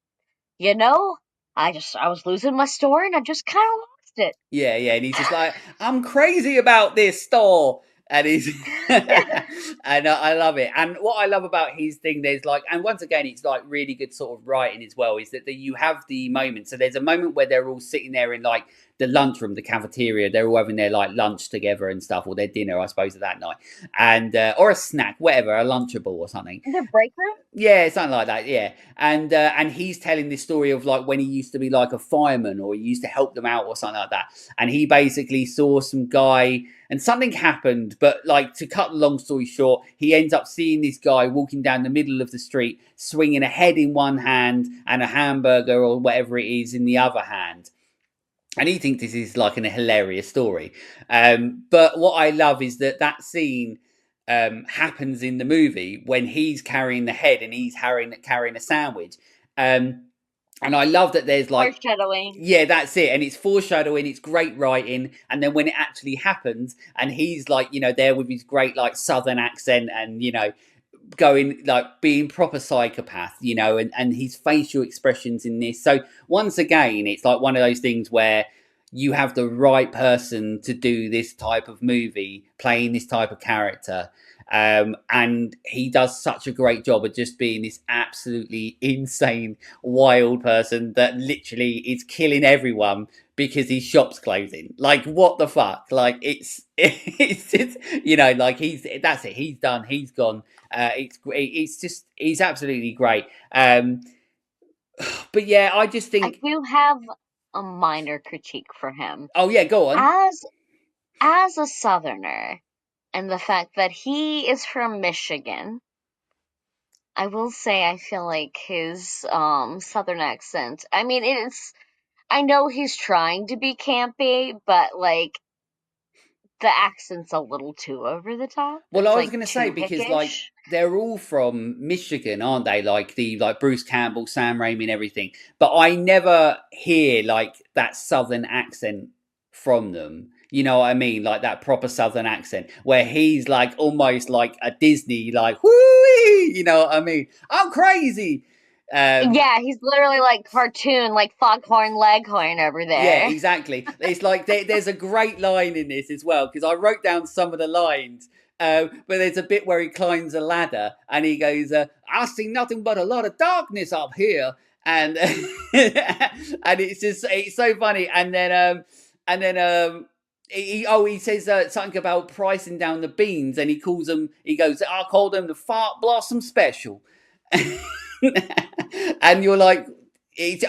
you know, I was losing my store and I just kind of lost it. Yeah, yeah, and he's just like, I'm crazy about this store. And he's and I love it. And what I love about his thing, there's like, and once again, it's like really good sort of writing as well, is that you have the moment. So there's a moment where they're all sitting there in like the lunchroom, the cafeteria. They're all having their like lunch together and stuff, or their dinner, I suppose, at that night, and or a snack, whatever, a lunchable or something. The break room? Yeah, something like that. Yeah, and he's telling this story of like when he used to be like a fireman, or he used to help them out, or something like that. And he basically saw some guy, and something happened. But like to cut the long story short, he ends up seeing this guy walking down the middle of the street, swinging a head in one hand and a hamburger or whatever it is in the other hand. And he thinks this is like a hilarious story. But what I love is that scene happens in the movie when he's carrying the head and he's carrying a sandwich. And I love that there's like, Foreshadowing. yeah, that's it. And it's foreshadowing, it's great writing. And then when it actually happens and he's like, there with his great like southern accent and, going like being proper psychopath, and his facial expressions in this. So once again, it's like one of those things where you have the right person to do this type of movie, playing this type of character. And he does such a great job of just being this absolutely insane, wild person that literally is killing everyone because his shop's closing. Like, what the fuck? Like, it's just, like that's it. He's done. He's gone. It's just, he's absolutely great. But yeah, I just I think, do have a minor critique for him. oh yeah, go on. As a southerner, and the fact that he is from Michigan, I will say I feel like his southern accent. I mean, I know he's trying to be campy, but like the accent's a little too over the top. Well, I It's was like going to say too because like hickish. they're all from Michigan, aren't they? Like Bruce Campbell, Sam Raimi, and everything. But I never hear like that southern accent from them. You know what I mean? Like that proper southern accent where he's like almost like a Disney, like whoo, you know what I mean? I'm crazy. Um, Yeah, he's literally like cartoon, like Foghorn Leghorn over Yeah, there. exactly. It's like there's a great line in this as well because I wrote down some of the lines. But there's a bit where he climbs a ladder and he goes, "I see nothing but a lot of darkness up here," and and it's so funny. And then he says something about pricing down the beans, and he goes, "I call them the Fart Blossom Special," and you're like,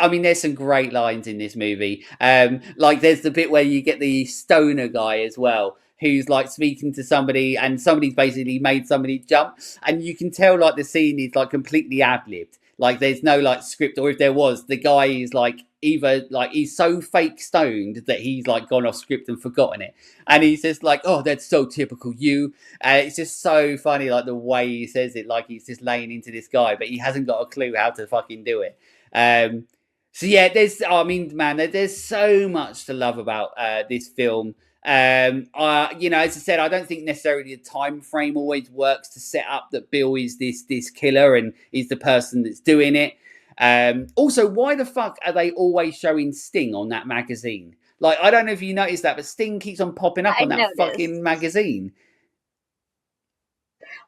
I mean, there's some great lines in this movie. Like there's the bit where you get the stoner guy as well, who's like speaking to somebody, and somebody's basically made somebody jump, and you can tell like the scene is like completely ad libbed. Like there's no like script, or if there was, the guy is like either like he's so fake stoned that he's like gone off script and forgotten it, and he's just like, oh, that's so typical you. And it's just so funny, like the way he says it, like he's just laying into this guy, but he hasn't got a clue how to fucking do it. Um, So yeah, I mean, man, there's so much to love about this film. As I said, I don't think necessarily the time frame always works to set up that Bill is this killer and is the person that's doing it. Also, why the fuck are they always showing Sting on that magazine? Like, I don't know if you noticed that, but Sting keeps on popping up I on that noticed. fucking magazine.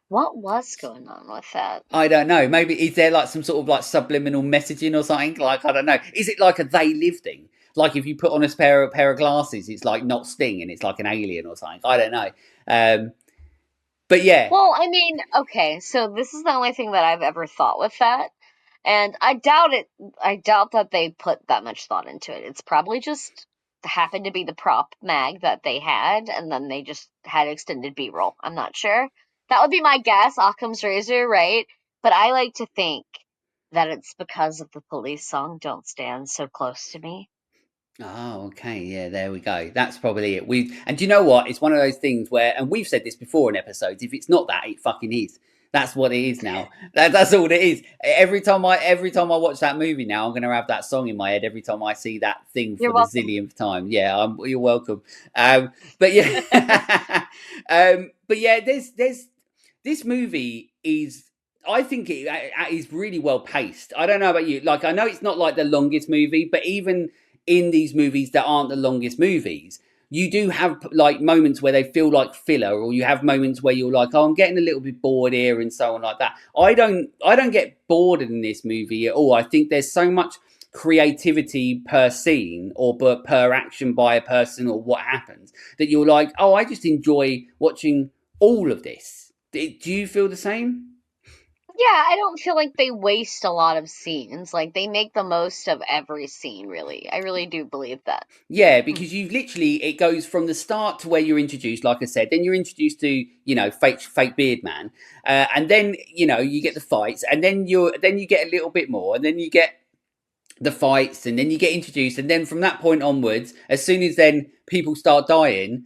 What was going on with that? I don't know. Maybe is there like some sort of like subliminal messaging or something? Like, I don't know. Is it like a they live thing? Like if you put on a pair of glasses, it's like not Sting and it's like an alien or something. I don't know. Um, but yeah. Well, I mean, okay, so this is the only thing that I've ever thought with that. And I doubt it. I doubt that they put that much thought into it. It's probably just happened to be the prop mag that they had, and then they just had extended B-roll. I'm not sure. That would be my guess. Occam's razor, right? But I like to think that it's because of the Police song "Don't Stand So Close to Me." Oh, okay. Yeah, there we go. That's probably it. And do you know what? It's one of those things where, and we've said this before in episodes. If it's not that, it fucking is. That's what it is now. That's all it is. Every time I watch that movie now, I'm gonna have that song in my head every time I see that thing for You're the welcome. zillionth time. Yeah, you're welcome. But yeah, but yeah, there's this movie is. I think it is really well paced. I don't know about you. Like, I know it's not like the longest movie, but even in these movies that aren't the longest movies, you do have like moments where they feel like filler, or you have moments where you're like, oh, I'm getting a little bit bored here and so on like that. I don't get bored in this movie at all. I think there's so much creativity per scene or per action by a person or what happens that you're like, oh, I just enjoy watching all of this. Do you feel the same? Yeah, I don't feel like they waste a lot of scenes. Like they make the most of every scene, really. I really do believe that. Yeah, Hmm. because you've literally it goes from the start to where you're introduced, like I said. Then you're introduced to fake beard man, and then you get the fights, and then you get a little bit more, and then you get the fights, and then you get introduced, and then from that point onwards, as soon as then people start dying,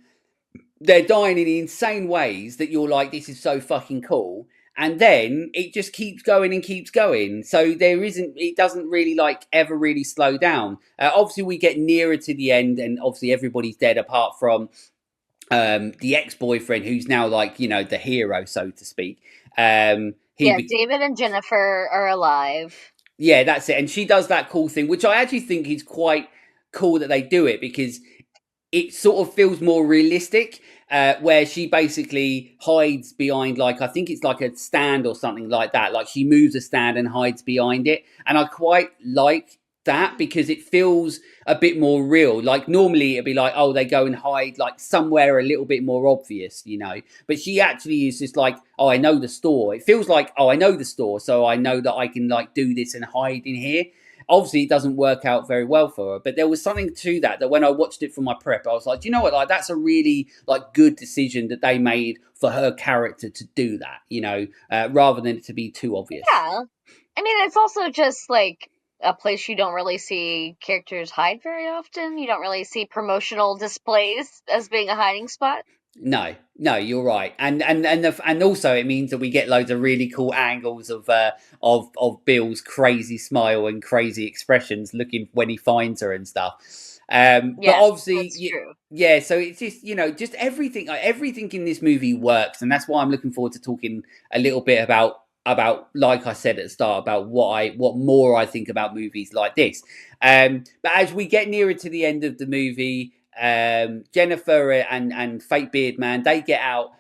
they're dying in insane ways that you're like, this is so fucking cool. And then it just keeps going and keeps going. So it doesn't really like ever really slow down. Obviously, we get nearer to the end, and obviously everybody's dead apart from the ex-boyfriend, who's now like the hero, so to speak. He Yeah, be- David and Jennifer are alive. yeah, that's it. And she does that cool thing, which I actually think is quite cool that they do it, because it sort of feels more realistic, where she basically hides behind, like, I think it's like a stand or something like that. Like, she moves a stand and hides behind it. And I quite like that because it feels a bit more real. Like, normally it'd be like, oh, they go and hide like somewhere a little bit more obvious. But she actually is just like, oh, I know the store. It feels like, oh, I know the store, so I know that I can like do this and hide in here. Obviously, it doesn't work out very well for her, but there was something to that when I watched it for my prep, I was like, do you know what, like, that's a really like good decision that they made for her character to do that, rather than it to be too obvious. Yeah. I mean, it's also just like a place you don't really see characters hide very often. You don't really see promotional displays as being a hiding spot. No, no, you're right, and also it means that we get loads of really cool angles of Bill's crazy smile and crazy expressions looking when he finds her and stuff. But Yes, obviously, that's true. yeah. So it's just everything, like, everything in this movie works, and that's why I'm looking forward to talking a little bit about, like I said at the start, about what more I think about movies like this. But as we get nearer to the end of the movie, Jennifer and Fake Beard Man, they get out,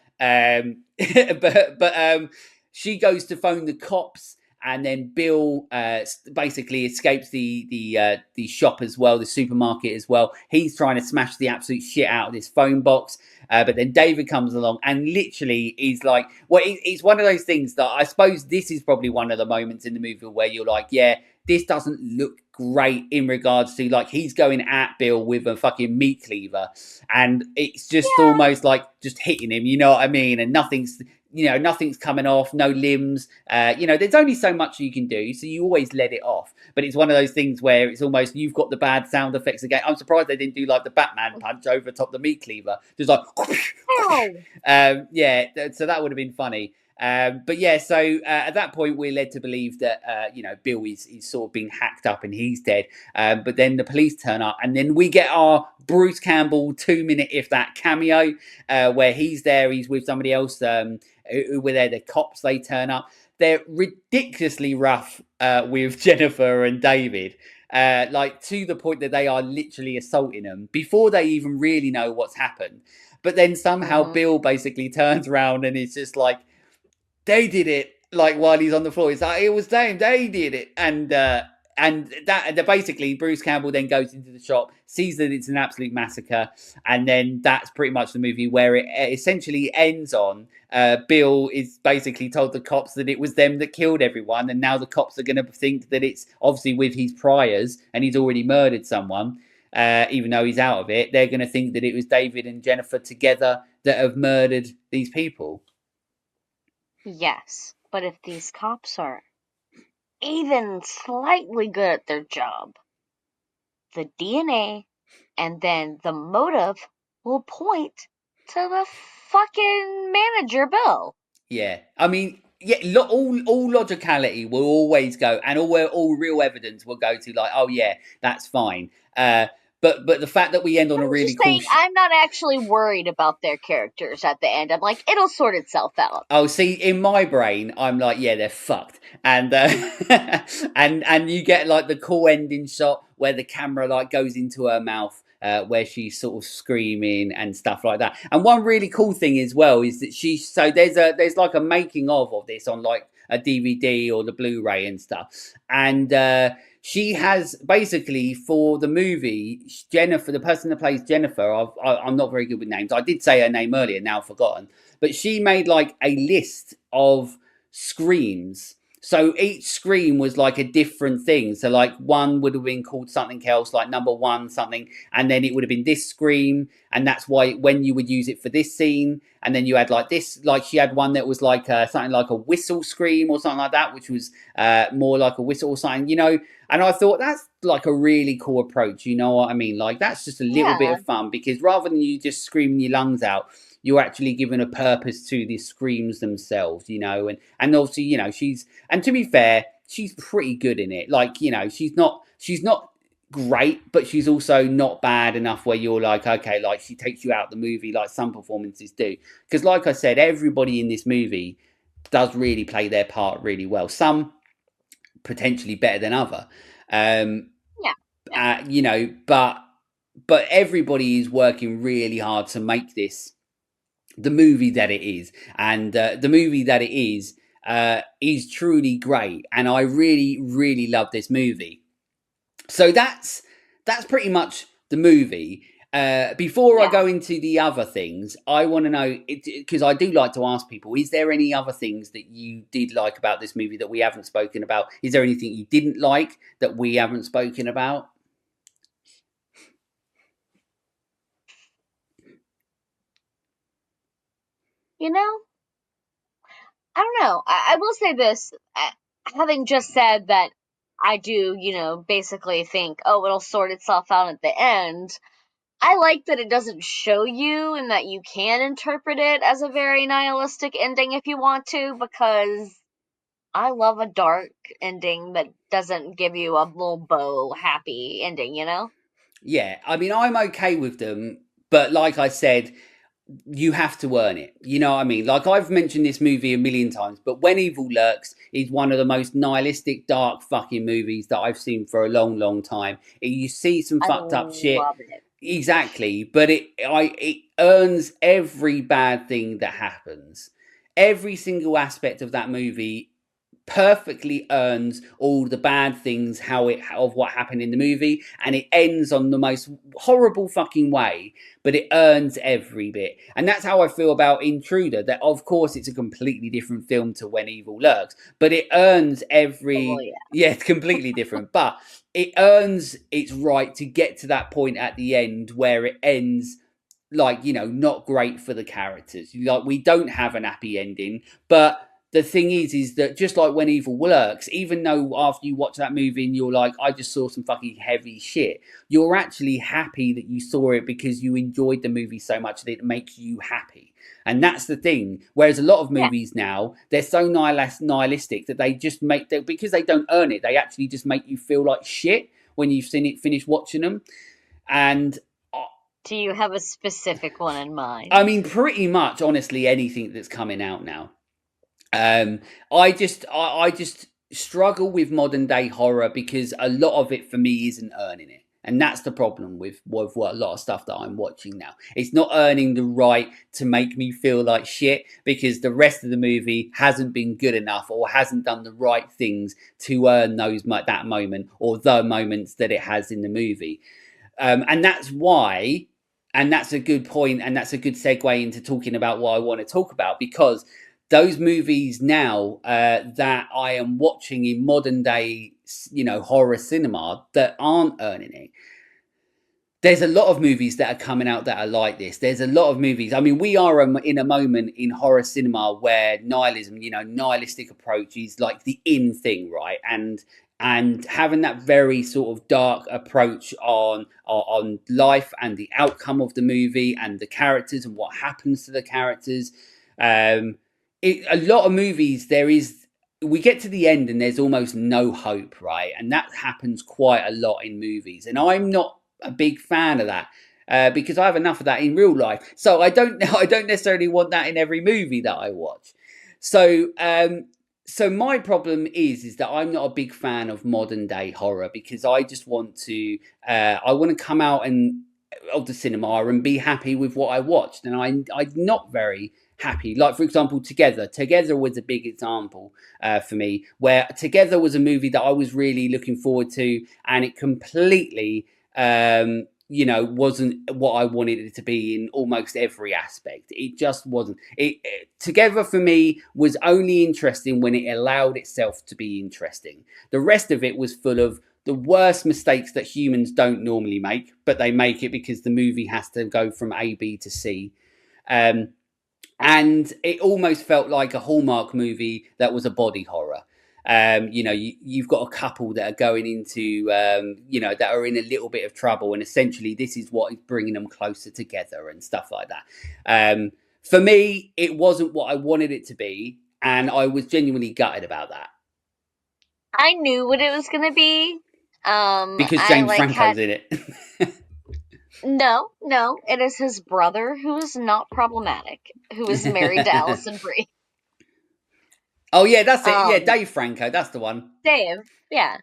but she goes to phone the cops, and then Bill basically escapes the shop as well, the supermarket as well. He's trying to smash the absolute shit out of this phone box, but then David comes along and literally is like, well, it's one of those things that I suppose this is probably one of the moments in the movie where you're like, yeah, this doesn't look great in regards to, like, he's going at Bill with a fucking meat cleaver, and it's just Yeah, almost like just hitting him, you know what I mean? And nothing's coming off, no limbs. There's only so much you can do, so you always let it off. But it's one of those things where it's almost, you've got the bad sound effects again. I'm surprised they didn't do like the Batman punch over top the meat cleaver, just like no. yeah. So that would have been funny. But yeah, so at that point, we're led to believe that Bill is sort of being hacked up and he's dead. But then the police turn up, and then we get our Bruce Campbell 2 minute, if that, cameo where he's there. He's with somebody else who were there. The cops, they turn up. They're ridiculously rough with Jennifer and David. Like to the point that they are literally assaulting them before they even really know what's happened. But then somehow Bill basically turns around and is just like, they did it, like while he's on the floor. It's like, it was them, they did it. And that basically Bruce Campbell then goes into the shop, sees that it's an absolute massacre, and then that's pretty much the movie, where it essentially ends on Bill is basically told the cops that it was them that killed everyone, and now the cops are going to think that it's obviously with his priors and he's already murdered someone. Even though he's out of it, they're going to think that it was David and Jennifer together that have murdered these people. Yes, but if these cops are even slightly good at their job, the DNA and then the motive will point to the fucking manager, Bill. Yeah, I mean, yeah, all logicality will always go, and all real evidence will go to like, oh yeah, that's fine. But the fact that we end on a really cool. I'm not actually worried about their characters at the end. I'm like, it'll sort itself out. Oh, see, in my brain, I'm like, yeah, they're fucked, and and you get like the cool ending shot where the camera like goes into her mouth, where she's sort of screaming and stuff like that. And one really cool thing as well is that there's like a making of this on like a DVD or the Blu-ray and stuff, and she has basically, for the movie, Jennifer, the person that plays Jennifer, I'm not very good with names. I did say her name earlier, now forgotten. But she made like a list of screams. So each scream was like a different thing. So like one would have been called something else, like number one something, and then it would have been this scream, and that's why when you would use it for this scene, and then you had like this, like she had one that was like something like a whistle scream or something like that, which was more like a whistle or something, And I thought that's like a really cool approach, you know what I mean? Like that's just a little bit of fun, because rather than you just screaming your lungs out, you're actually giving a purpose to the screams themselves, and obviously, and to be fair, she's pretty good in it. Like, she's not great, but she's also not bad enough where you're like, okay, like she takes you out the movie like some performances do. Because like I said, everybody in this movie does really play their part really well. Some potentially better than other. But everybody is working really hard to make this the movie that it is, and the movie that it is truly great, and I really, really love this movie. So that's pretty much the movie. Before I go into the other things, I want to know, because I do like to ask people, is there any other things that you did like about this movie that we haven't spoken about? Is there anything you didn't like that we haven't spoken about? I don't know. I will say this, having just said that I do, basically think, oh, it'll sort itself out at the end. I like that it doesn't show you, and that you can interpret it as a very nihilistic ending if you want to, because I love a dark ending that doesn't give you a little bow happy ending, Yeah, I mean, I'm okay with them, but like I said, you have to earn it. You know what I mean? Like, I've mentioned this movie a million times, but When Evil Lurks is one of the most nihilistic, dark fucking movies that I've seen for a long, long time. You see some fucked up shit. It. Exactly, but it earns every bad thing that happens. Every single aspect of that movie perfectly earns all the bad things of what happened in the movie, and it ends on the most horrible fucking way, but it earns every bit. And that's how I feel about Intruder, that of course it's a completely different film to When Evil Lurks, but it earns every it's completely different, but it earns its right to get to that point at the end where it ends like, not great for the characters. Like, we don't have an happy ending, but the thing is that just like when evil lurks, even though after you watch that movie and you're like, I just saw some fucking heavy shit, you're actually happy that you saw it because you enjoyed the movie so much that it makes you happy. And that's the thing. Whereas a lot of Yeah. movies now, they're so nihilistic that they just because they don't earn it, they actually just make you feel like shit when you've seen it, finished watching them. And Do you have a specific one in mind? I mean, pretty much, honestly, anything that's coming out now. I just struggle with modern day horror because a lot of it for me isn't earning it. And that's the problem with what a lot of stuff that I'm watching now. It's not earning the right to make me feel like shit because the rest of the movie hasn't been good enough or hasn't done the right things to earn that moment or the moments that it has in the movie. And that's why, and that's a good point, and that's a good segue into talking about what I want to talk about, because those movies now that I am watching in modern day, horror cinema that aren't earning it. There's a lot of movies that are coming out that are like this. There's a lot of movies. I mean, we are in a moment in horror cinema where nihilism, nihilistic approach is like the in thing, right? And having that very sort of dark approach on life and the outcome of the movie and the characters and what happens to the characters. A lot of movies, we get to the end and there's almost no hope, right? And that happens quite a lot in movies. And I'm not a big fan of that because I have enough of that in real life. So I don't necessarily want that in every movie that I watch. So my problem is that I'm not a big fan of modern day horror because I just want to come out of the cinema and be happy with what I watched, and I'm not very happy. Like, for example, Together was a big example for me, where Together was a movie that I was really looking forward to, and it completely wasn't what I wanted it to be in almost every aspect. It just wasn't. Together for me was only interesting when it allowed itself to be interesting. The rest of it was full of the worst mistakes that humans don't normally make, but they make it because the movie has to go from A, B to C. And it almost felt like a Hallmark movie that was a body horror. You've got a couple that are going into, that are in a little bit of trouble, and essentially this is what is bringing them closer together and stuff like that. For me, it wasn't what I wanted it to be, and I was genuinely gutted about that. I knew what it was going to be. Because James Franco's in it. No, it is his brother who is not problematic, who is married to Alison Brie. Oh yeah, that's it. Yeah, Dave Franco, that's the one. Dave, yeah.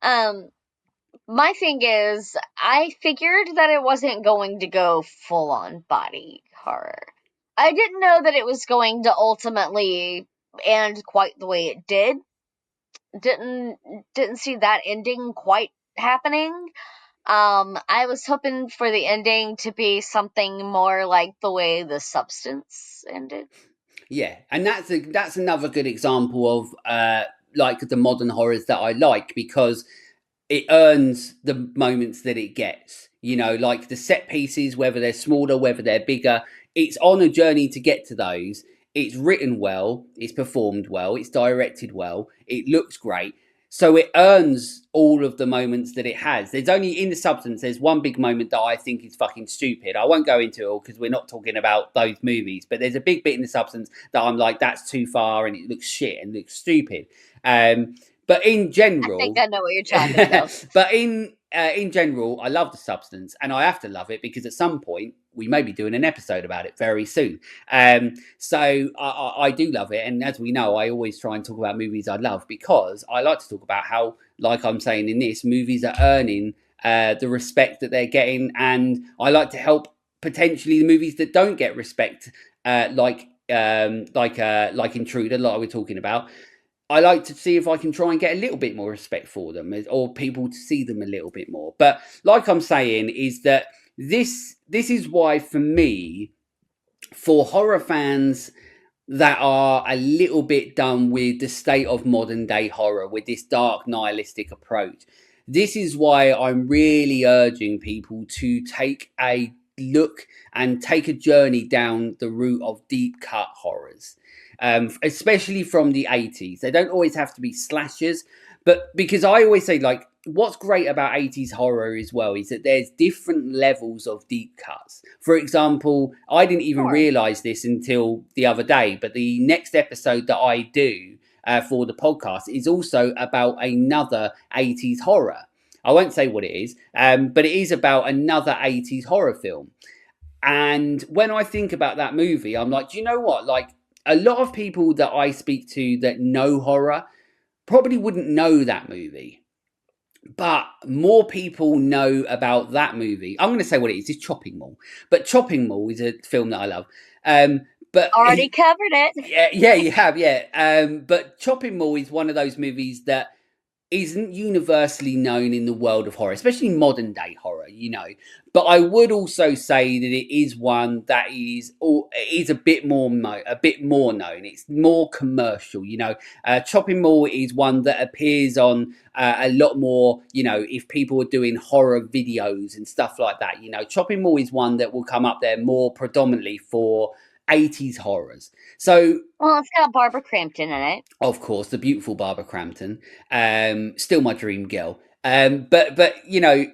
My thing is, I figured that it wasn't going to go full on body horror. I didn't know that it was going to ultimately end quite the way it did. Didn't see that ending quite happening. I was hoping for the ending to be something more like the way The Substance ended. Yeah, and that's another good example of like the modern horrors that I like, because it earns the moments that it gets. Like the set pieces, whether they're smaller, whether they're bigger, it's on a journey to get to those. It's written well, it's performed well, it's directed well, it looks great. So it earns all of the moments that it has. There's only, in The Substance, there's one big moment that I think is fucking stupid. I won't go into it all because we're not talking about those movies, but there's a big bit in The Substance that I'm like, that's too far and it looks shit and looks stupid. But in general, I think I know what you're talking about. But in general, I love The Substance, and I have to love it because at some point we may be doing an episode about it very soon. So I do love it, and as we know, I always try and talk about movies I love because I like to talk about how, like I'm saying in this, movies are earning the respect that they're getting, and I like to help potentially the movies that don't get respect, like Intruder, like we're talking about. I like to see if I can try and get a little bit more respect for them, or people to see them a little bit more. But like I'm saying, is that this is why, for me, for horror fans that are a little bit done with the state of modern day horror, with this dark nihilistic approach, this is why I'm really urging people to take a look and take a journey down the route of deep cut horrors, especially from the 80s. They don't always have to be slashers, but because I always say, like, what's great about 80s horror as well is that there's different levels of deep cuts. For example, I didn't even Sure. realize this until the other day, but the next episode that I do for the podcast is also about another 80s horror. I won't say what it is, but it is about another 80s horror film. And when I think about that movie, I'm like, do you know what? Like, a lot of people that I speak to that know horror probably wouldn't know that movie. But more people know about that movie. I'm going to say what it is. It's Chopping Mall. But Chopping Mall is a film that I love. But Already covered it. yeah, you have, yeah. But Chopping Mall is one of those movies that isn't universally known in the world of horror, especially modern day horror, you know. But I would also say that it is one that is a bit more known. It's more commercial, you know. Chopping Mall is one that appears on a lot more, you know, if people are doing horror videos and stuff like that. You know, Chopping Mall is one that will come up there more predominantly for 80s horrors. So Well, it's got Barbara Crampton in it. of course, the beautiful Barbara Crampton, still my dream girl. But you know,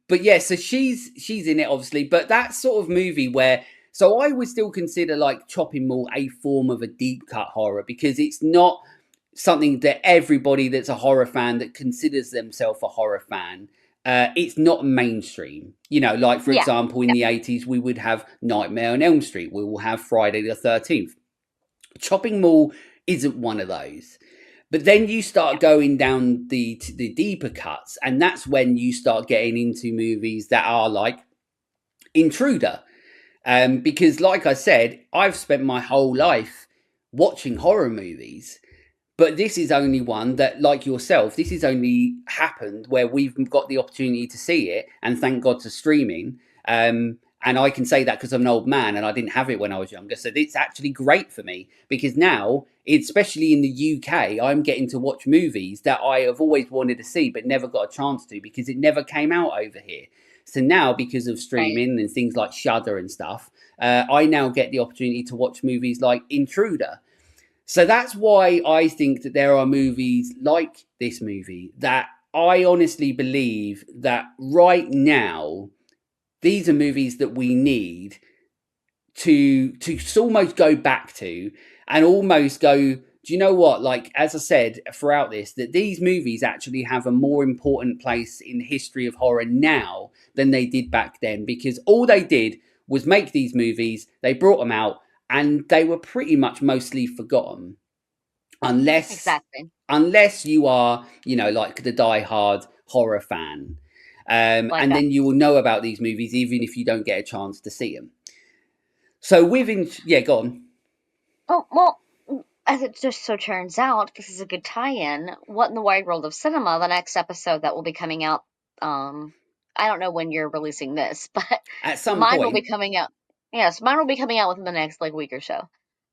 but yeah, so she's in it obviously. But that sort of movie where, so I would still consider like Chopping Mall a form of a deep cut horror because it's not something that everybody that's a horror fan that considers themselves a horror fan. It's not mainstream, you know. Like for Yeah. example, in the 80s, we would have Nightmare on Elm Street. We will have Friday the 13th. Chopping Mall isn't one of those. But then you start going down the deeper cuts, and that's when you start getting into movies that are like Intruder. Because, like I said, I've spent my whole life watching horror movies, but this is only one that, like yourself, this has only happened where we've got the opportunity to see it, and thank God to streaming. And I can say that because I'm an old man and I didn't have it when I was younger. So it's actually great for me because now, especially in the UK, I'm getting to watch movies that I have always wanted to see but never got a chance to because it never came out over here. So now, because of Right. streaming and things like Shudder and stuff, I now get the opportunity to watch movies like Intruder. So that's why I think that there are movies like this movie that I honestly believe that right now, these are movies that we need to almost go back to and almost go, do you know what, like as I said throughout this, that these movies actually have a more important place in the history of horror now than they did back then, because all they did was make these movies, they brought them out, and they were pretty much mostly forgotten unless Exactly. you are, you know, like the die-hard horror fan. Like And that. then you will know about these movies even if you don't get a chance to see them. So yeah, go on. Oh, well, as it just so turns out, this is a good tie-in. What in the Wide World of Cinema, the next episode that will be coming out, I don't know when you're releasing this, but At some mine will be point, coming out. Yes, mine will be coming out within the next like week or so.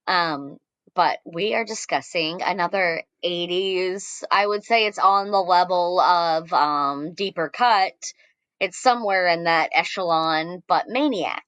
Um, but we are discussing another 80s. I would say it's on the level of deeper cut. It's somewhere in that echelon, but Maniac.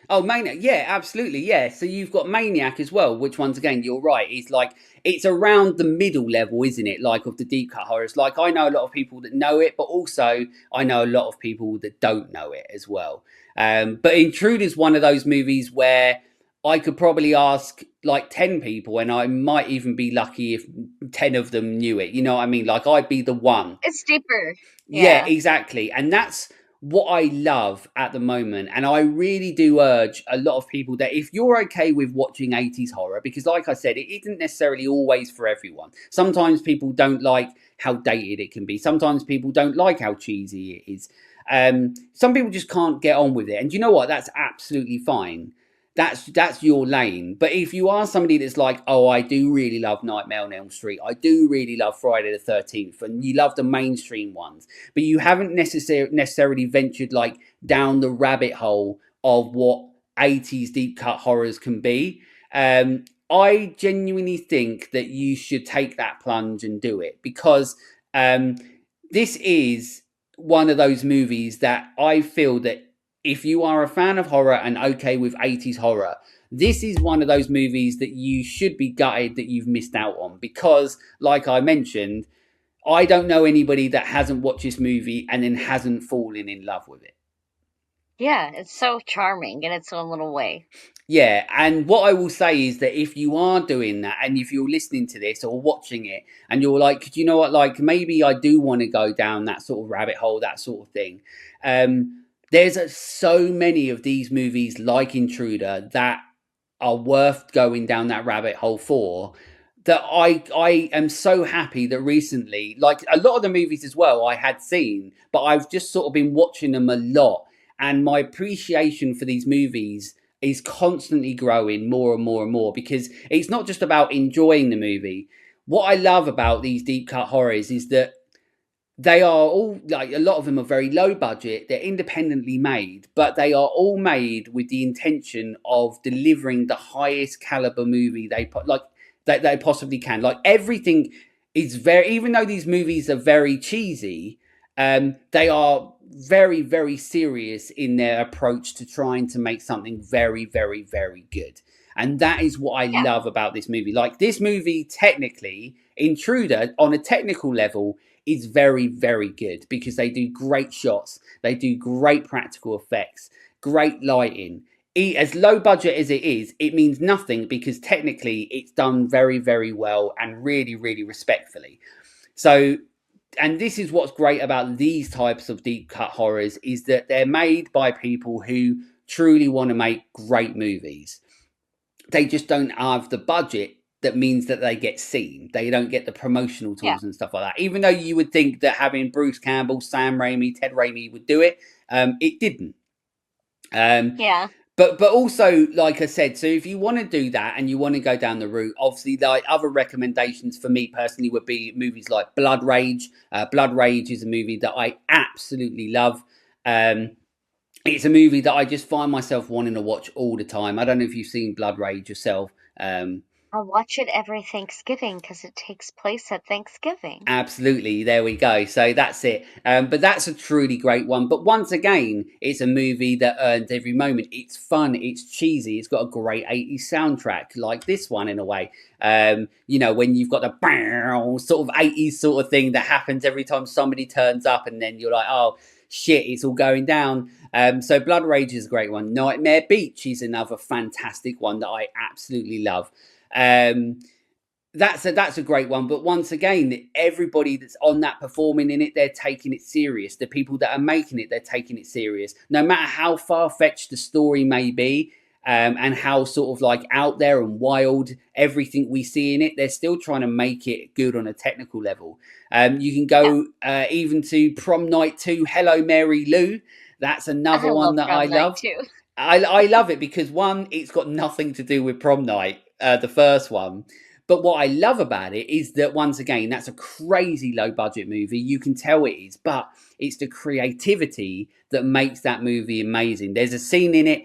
oh, Maniac, yeah, absolutely, yeah. So you've got Maniac as well, which once again, you're right, is like, it's around the middle level, isn't it? Like of the deep cut horrors. Like I know a lot of people that know it, but also I know a lot of people that don't know it as well. But Intruder is one of those movies where I could probably ask like 10 people and I might even be lucky if 10 of them knew it. You know what I mean? Like I'd be the one. It's deeper. Yeah, Yeah. exactly. And that's what I love at the moment. And I really do urge a lot of people that if you're okay with watching 80s horror, because like I said, it isn't necessarily always for everyone. Sometimes people don't like how dated it can be. Sometimes people don't like how cheesy it is. Some people just can't get on with it. And you know what? That's absolutely fine. That's your lane. But if you are somebody that's like, oh, I do really love Nightmare on Elm Street, I do really love Friday the 13th, and you love the mainstream ones, but you haven't necessarily ventured like down the rabbit hole of what 80s deep cut horrors can be, I genuinely think that you should take that plunge and do it, because this is one of those movies that I feel that if you are a fan of horror and okay with 80s horror, this is one of those movies that you should be gutted that you've missed out on, because, like I mentioned, I don't know anybody that hasn't watched this movie and then hasn't fallen in love with it. Yeah, it's so charming in its own little way. Yeah, and what I will say is that if you are doing that and if you're listening to this or watching it and you're like, you know what, like maybe I do want to go down that sort of rabbit hole, that sort of thing. There's so many of these movies like Intruder that are worth going down that rabbit hole for, that I am so happy that recently, like a lot of the movies as well I had seen, but I've just sort of been watching them a lot, and my appreciation for these movies is constantly growing more and more and more, because it's not just about enjoying the movie. What I love about these deep cut horrors is that they are all, like, a lot of them are very low budget, they're independently made, but they are all made with the intention of delivering the highest caliber movie they possibly can. Like, everything is very, even though these movies are very cheesy, they are very, very serious in their approach to trying to make something very, very, very good. And that is what I Yeah. love about this movie. Like, this movie, technically, Intruder, on a technical level, is very, very good, because they do great shots, they do great practical effects, great lighting. As low budget as it is, it means nothing, because technically it's done very, very well and really, really respectfully. So, and this is what's great about these types of deep cut horrors, is that they're made by people who truly want to make great movies. They just don't have the budget that means that they get seen. They don't get the promotional Yeah. tools and stuff like that. Even though you would think that having Bruce Campbell, Sam Raimi, Ted Raimi would do it, it didn't. Yeah. But also, like I said, so if you want to do that and you want to go down the route, obviously, like, other recommendations for me personally would be movies like Blood Rage. Blood Rage is a movie that I absolutely love. It's a movie that I just find myself wanting to watch all the time. I don't know if you've seen Blood Rage yourself. I watch it every Thanksgiving because it takes place at Thanksgiving. Absolutely, there we go. So that's it. But that's a truly great one. But once again, it's a movie that earns every moment. It's fun, it's cheesy, it's got a great 80s soundtrack, like this one in a way. When you've got the sort of 80s sort of thing that happens every time somebody turns up, and then you're like, oh shit, it's all going down. So Blood Rage is a great one. Nightmare Beach is another fantastic one that I absolutely love. That's a great one. But once again, everybody that's on that performing in it, they're taking it serious. The people that are making it, they're taking it serious. No matter how far-fetched the story may be, and how sort of like out there and wild everything we see in it, they're still trying to make it good on a technical level. You can go even to Prom Night 2, Hello Mary Lou. That's another I one love that I Prom Night love. too. I love it because, one, it's got nothing to do with Prom Night, the first one. But what I love about it is that, once again, that's a crazy low budget movie. You can tell it is, but it's the creativity that makes that movie amazing. There's a scene in it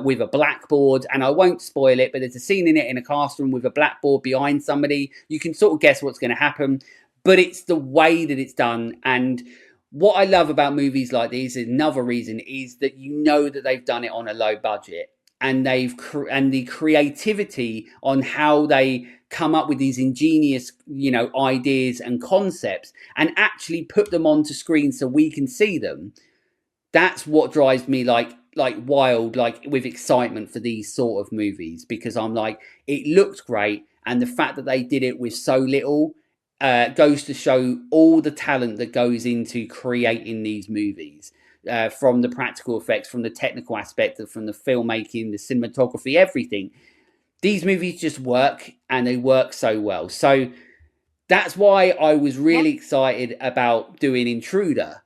with a blackboard, and I won't spoil it, but there's a scene in it in a classroom with a blackboard behind somebody. You can sort of guess what's going to happen, but it's the way that it's done. And what I love about movies like these, another reason, is that you know that they've done it on a low budget, and and the creativity on how they come up with these ingenious, ideas and concepts, and actually put them onto screen so we can see them. That's what drives me like wild, like with excitement for these sort of movies, because I'm like, it looked great, and the fact that they did it with so little goes to show all the talent that goes into creating these movies. From the practical effects, from the technical aspect, from the filmmaking, the cinematography, everything. These movies just work, and they work so well. So that's why I was Yeah. really excited about doing Intruder,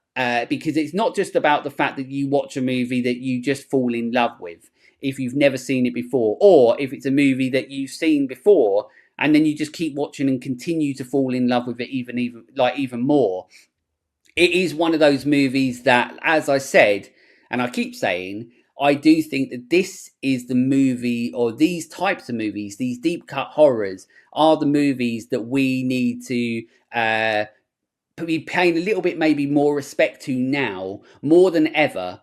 because it's not just about the fact that you watch a movie that you just fall in love with if you've never seen it before, or if it's a movie that you've seen before and then you just keep watching and continue to fall in love with it even more. It is one of those movies that, as I said, and I keep saying, I do think that this is the movie, or these types of movies, these deep cut horrors, are the movies that we need to be paying a little bit maybe more respect to now, more than ever,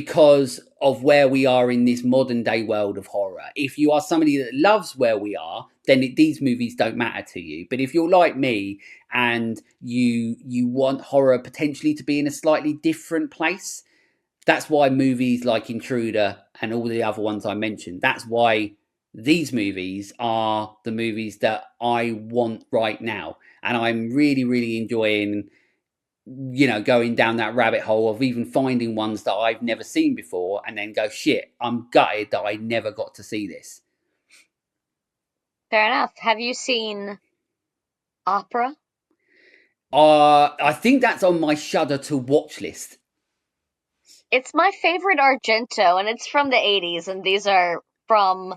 because of where we are in this modern day world of horror. If you are somebody that loves where we are, then these movies don't matter to you. But if you're like me and you want horror potentially to be in a slightly different place, that's why movies like Intruder and all the other ones I mentioned, that's why these movies are the movies that I want right now. And I'm really, really enjoying, going down that rabbit hole of even finding ones that I've never seen before and then go, shit, I'm gutted that I never got to see this. Fair enough. Have you seen Opera? I think that's on my Shudder to watch list. It's my favorite Argento, and it's from the 80s, and these are from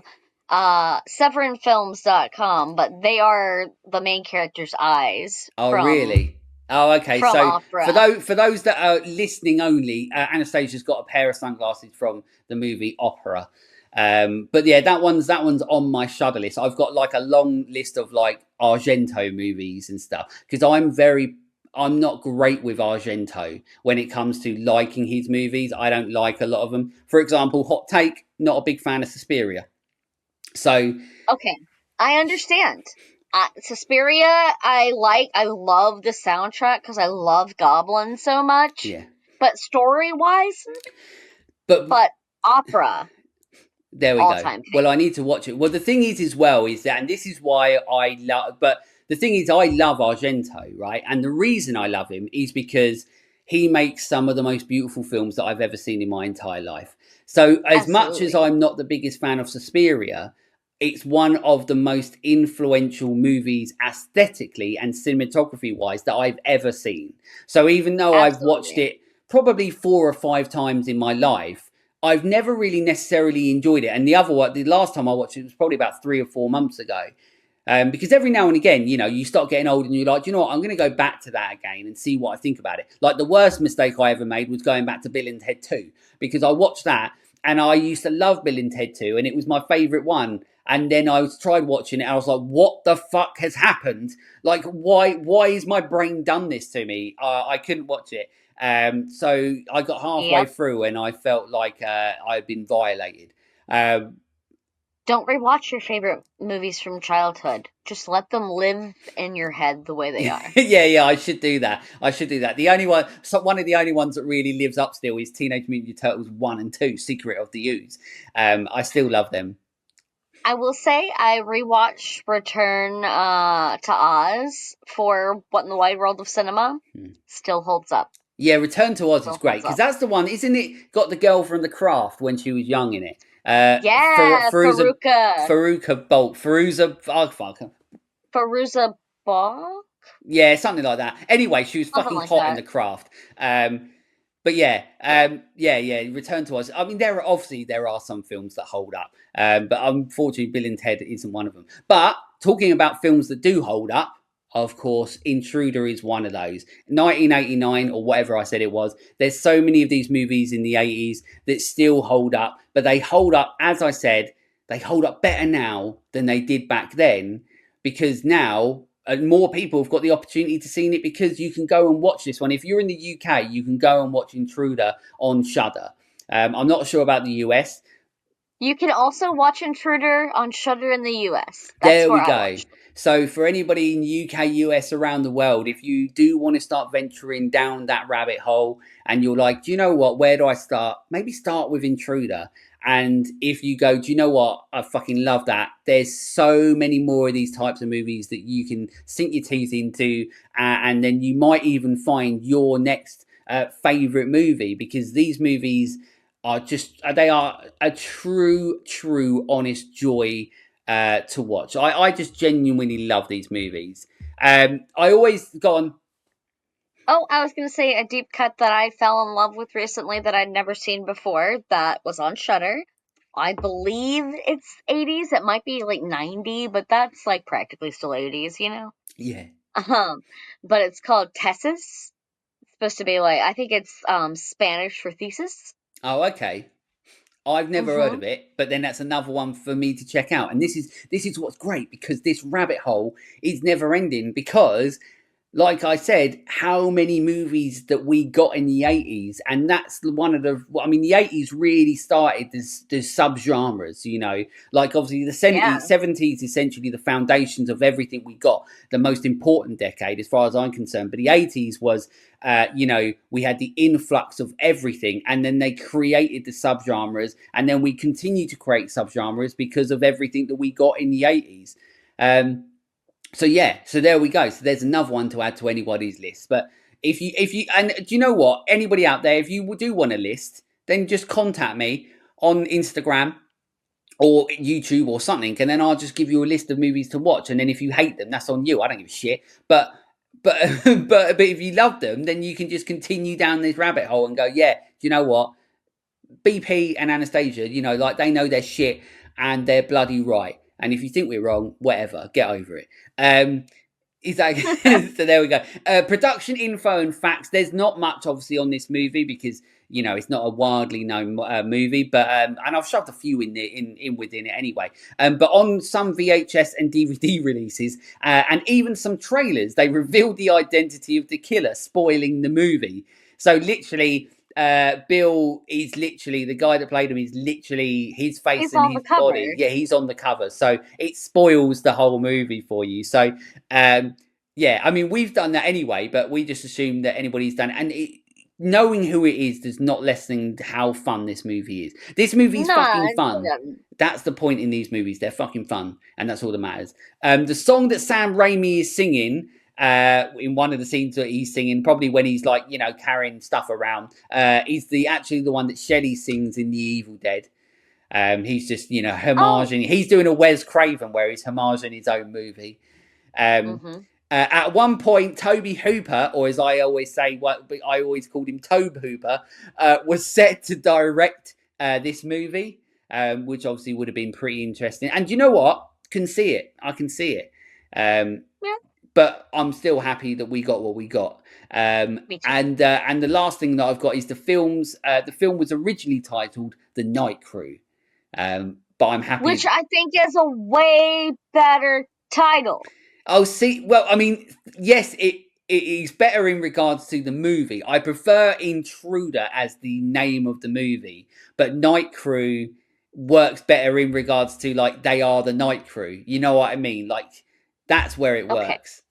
severinfilms.com, but they are the main character's eyes Oh, from really? Oh, okay. So Opera. for those that are listening only, Anastasia's got a pair of sunglasses from the movie Opera. But yeah, that one's on my Shudder list. I've got like a long list of like Argento movies and stuff because I'm not great with Argento when it comes to liking his movies. I don't like a lot of them. For example, hot take, not a big fan of Suspiria. So Okay, I understand. Suspiria, I love the soundtrack because I love Goblin so much. yeah, But story wise, but but Opera, there we all go. time Well, I favorite. need to watch it. Well, the thing is, as well, is that, and this is why I love, but the thing is, I love Argento, right? And the reason I love him is because he makes some of the most beautiful films that I've ever seen in my entire life. So, as much as Absolutely. I'm not the biggest fan of Suspiria, it's one of the most influential movies aesthetically and cinematography wise that I've ever seen. So, even though I've watched Absolutely. it probably 4 or 5 times in my life, I've never really necessarily enjoyed it. And the last time I watched it was probably about 3 or 4 months ago. Because every now and again, you start getting old and you're like, you know what, I'm going to go back to that again and see what I think about it. Like the worst mistake I ever made was going back to Bill and Ted 2 because I watched that and I used to love Bill and Ted 2 and it was my favourite one. And then I tried watching it and I was like, what the fuck has happened? Like, why is my brain done this to me? I couldn't watch it. So I got halfway Yep. through and I felt like I'd been violated. Um, Don't rewatch your favorite movies from childhood. Just let them live in your head the way they are. yeah, I should do that. I should do that. One of the only ones that really lives up still is Teenage Mutant Ninja Turtles 1 and 2, Secret of the Ooze. I still love them. I will say I rewatched Return to Oz for What in the Wide World of Cinema. Still holds up. Yeah, Return to Oz is Still great holds because up. that's the one, isn't it? Got the girl from The Craft when she was young in it. Yeah, Faruka. Faruka Bolt, Feruza, oh fuck, Faruza Balk? yeah, something like that. Anyway, she was Something fucking like hot in The that. Craft. But yeah, Yeah. yeah. Return to Oz. I mean, there are some films that hold up, but unfortunately, Bill and Ted isn't one of them. But talking about films that do hold up, of course, Intruder is one of those. 1989 or whatever I said it was. There's so many of these movies in the 80s that still hold up, but they hold up, as I said, they hold up better now than they did back then because now more people have got the opportunity to see it because you can go and watch this one. If you're in the UK, you can go and watch Intruder on Shudder. I'm not sure about the US. You can also watch Intruder on Shudder in the US. That's There where we I go. watched it. So for anybody in UK, US, around the world, if you do want to start venturing down that rabbit hole and you're like, do you know what, where do I start? Maybe start with Intruder. And if you go, do you know what, I fucking love that. There's so many more of these types of movies that you can sink your teeth into. And then you might even find your next favorite movie because these movies they are a true honest joy to watch. I just genuinely love these movies. I always go on. Oh, I was going to say a deep cut that I fell in love with recently that I'd never seen before that was on Shudder. I believe it's 80s. It might be like 90, but that's like practically still 80s, you know? Yeah. Um, but it's called Tesis. It's supposed to be like, I think it's Spanish for thesis. Oh, okay. I've never heard Mm-hmm. of it, but then that's another one for me to check out. And this is what's great because this rabbit hole is never ending because like I said, how many movies that we got in the 80s, and that's one of the. I mean, the 80s really started the subgenres. Like obviously the Yeah. 70s, essentially the foundations of everything we got, the most important decade as far as I'm concerned. But the 80s was, we had the influx of everything, and then they created the subgenres, and then we continue to create subgenres because of everything that we got in the 80s. So yeah, so there we go. So there's another one to add to anybody's list. But if you and do you know what? Anybody out there, if you do want a list, then just contact me on Instagram or YouTube or something, and then I'll just give you a list of movies to watch. And then if you hate them, that's on you. I don't give a shit. But but if you love them, then you can just continue down this rabbit hole and go, yeah, do you know what? BP and Anastasia, like they know their shit and they're bloody right. And if you think we're wrong, whatever, get over it. Exactly. So there we go. Production info and facts. There's not much obviously on this movie because it's not a widely known movie, but and I've shoved a few in within it anyway. But on some VHS and DVD releases and even some trailers, they revealed the identity of the killer, spoiling the movie. So literally. Bill is literally the guy that played him is literally his face He's and on the his cover. body. Yeah, he's on the cover, so it spoils the whole movie for you. So, yeah, I mean we've done that anyway, but we just assume that anybody's done it, and knowing who it is does not lessen how fun this movie is. This movie's Nah, fucking it fun. doesn't. That's the point in these movies. They're fucking fun, and that's all that matters. The song that Sam Raimi is singing in one of the scenes that he's singing, probably when he's like, carrying stuff around, is actually the one that Shelley sings in The Evil Dead. He's just, Oh. homaging. He's doing a Wes Craven where he's homaging his own movie. Um, Mhm. at one point, Toby Hooper, or as I always say, what I always called him Tobe Hooper, was set to direct this movie, which obviously would have been pretty interesting. And you know what? Can see it. I can see it. Yeah, But I'm still happy that we got what we got. me too. And the last thing that I've got is the films. The film was originally titled The Night Crew, but I'm Which happy. I think is a way better title. Oh, see, well, I mean, yes, it is better in regards to the movie. I prefer Intruder as the name of the movie, but Night Crew works better in regards to like they are the Night Crew. You know what I mean? Like that's where it Okay, works.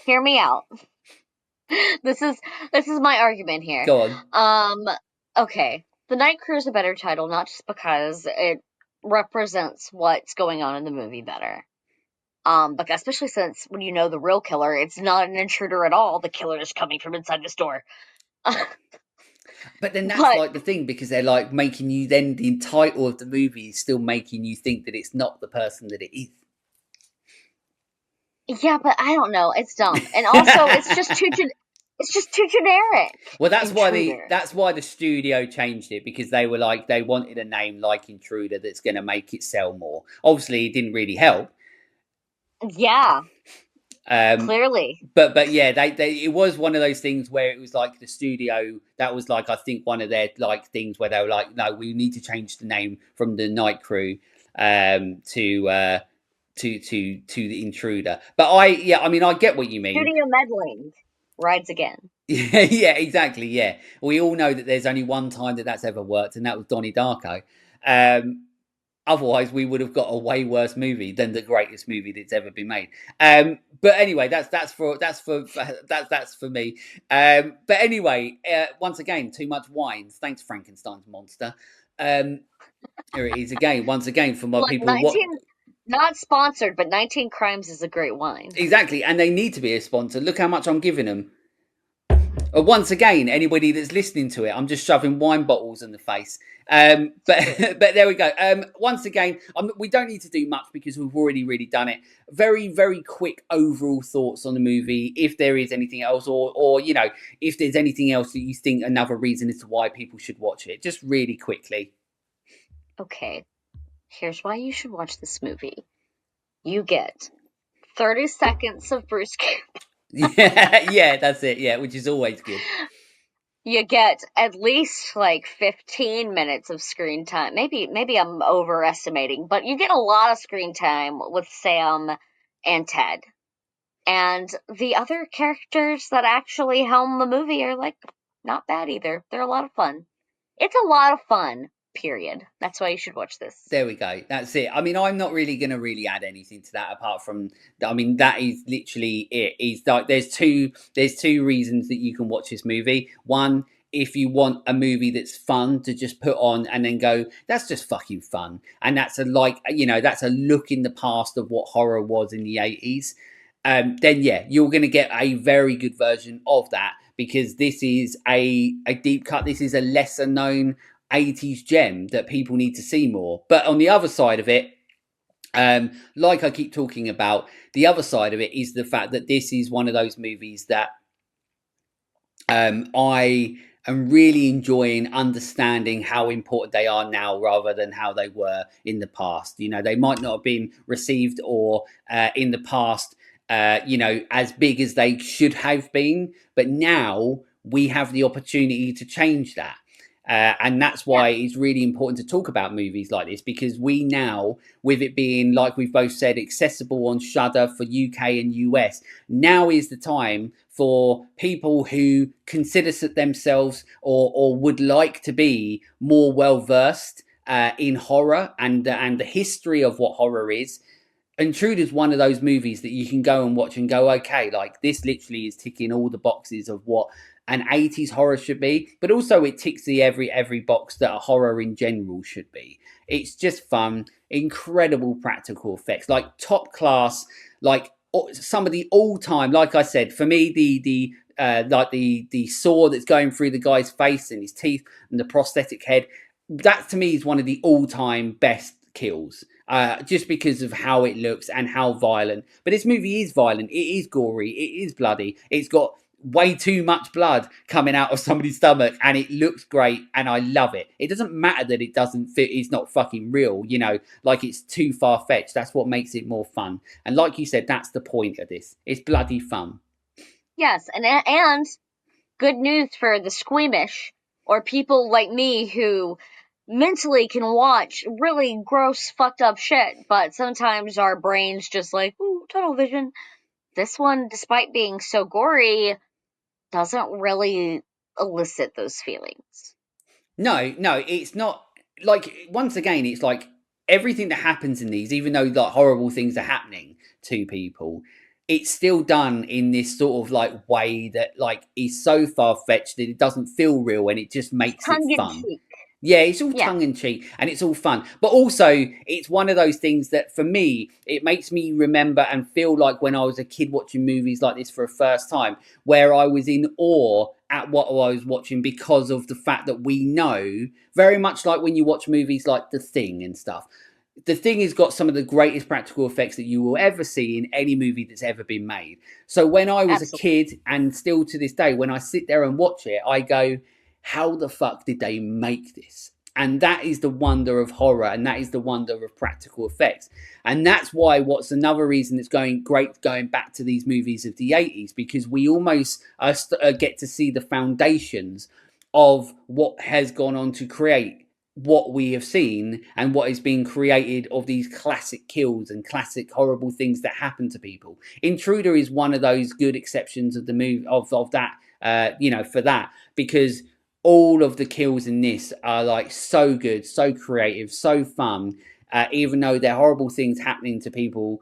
hear me out. This is this is my argument here. Go on. Um, okay, The Night Crew is a better title, not just because it represents what's going on in the movie better. But especially since when you know the real killer, it's not an intruder at all. The killer is coming from inside the store. But then that's But like the thing because they're like making you then the title of the movie is still making you think that it's not the person that it is. yeah, but I don't know. It's dumb, and also it's just too generic. Well, Intruder. that's why the studio changed it because they were like they wanted a name like Intruder that's going to make it sell more. Obviously, it didn't really help. Yeah, Um, clearly. but yeah, they it was one of those things where it was like the studio that was like I think one of their like things where they were like, no, we need to change the name from the Night Crew to the Intruder. But I mean I get what you mean. Studio meddling. Rides again. Yeah, yeah, exactly. Yeah, we all know that there's only one time that that's ever worked, and that was Donnie Darko. Um, Otherwise, we would have got a way worse movie than the greatest movie that's ever been made. But anyway, that's for me. But anyway, once again, too much wines. Thanks, Frankenstein's monster. Um, Here it is again. Once again, for my Look, people. What 19, not sponsored, but 19 Crimes is a great wine. exactly? And they need to be a sponsor. Look how much I'm giving them. Once again, anybody that's listening to it, I'm just shoving wine bottles in the face. But but there we go. Once again, we don't need to do much because we've already really done it. Very very quick overall thoughts on the movie. If there is anything else, or if there's anything else that you think another reason as to why people should watch it, just really quickly. Okay, here's why you should watch this movie. You get 30 seconds of Bruce Campbell. Yeah, yeah, that's it. Yeah, which is always good. You get at least like 15 minutes of screen time. Maybe I'm overestimating, but you get a lot of screen time with Sam and Ted. And the other characters that actually helm the movie are like not bad either. They're a lot of fun. It's a lot of fun, period. That's why you should watch this. There we go. That's it. I mean, I'm not really going to really add anything to that apart from, I mean, that is literally it. Is like there's two reasons that you can watch this movie. One, if you want a movie that's fun to just put on and then go, that's just fucking fun, and that's that's a look in the past of what horror was in the 80s. Then yeah, you're going to get a very good version of that because this is a deep cut. This is a lesser known 80s gem that people need to see more. But on the other side of it, like I keep talking about, the other side of it is the fact that this is one of those movies that I am really enjoying understanding how important they are now rather than how they were in the past. You know, they might not have been received or in the past, as big as they should have been, but now we have the opportunity to change that. And that's why it's really important to talk about movies like this because we now, with it being, like we've both said, accessible on Shudder for UK and US, now is the time for people who consider themselves or would like to be more well versed in horror and the history of what horror is. Intruder is one of those movies that you can go and watch and go, okay, like this literally is ticking all the boxes of what an 80s horror should be, but also it ticks the every box that a horror in general should be. It's just fun, incredible practical effects, like top class, like some of the all time. Like I said, for me, the saw that's going through the guy's face and his teeth and the prosthetic head, that to me is one of the all time best kills. Just because of how it looks and how violent. But this movie is violent. It is gory. It is bloody. It's got way too much blood coming out of somebody's stomach and it looks great and I love it. It doesn't matter that it doesn't fit, it's not fucking real, like it's too far-fetched. That's what makes it more fun. And like you said, that's the point of this. It's bloody fun. Yes, and good news for the squeamish or people like me who mentally can watch really gross, fucked up shit, but sometimes our brains just like, ooh, tunnel vision. This one, despite being so gory, doesn't really elicit those feelings. No, it's not. Like, once again, it's like everything that happens in these, even though like horrible things are happening to people, it's still done in this sort of like way that like is so far-fetched that it doesn't feel real and it just makes it fun. Tongue-in-cheek. Yeah, it's all tongue-in-cheek and it's all fun. But also, it's one of those things that, for me, it makes me remember and feel like when I was a kid watching movies like this for the first time, where I was in awe at what I was watching because of the fact that we know, very much like when you watch movies like The Thing and stuff, The Thing has got some of the greatest practical effects that you will ever see in any movie that's ever been made. So when I was a kid, and still to this day, when I sit there and watch it, I go, how the fuck did they make this? And that is the wonder of horror, and that is the wonder of practical effects. And that's why what's another reason it's going great going back to these movies of the 80s, because we almost get to see the foundations of what has gone on to create what we have seen and what is being created of these classic kills and classic horrible things that happen to people. Intruder is one of those good exceptions of the movie of that, for that, because all of the kills in this are like so good, so creative, so fun. Even though they're horrible things happening to people,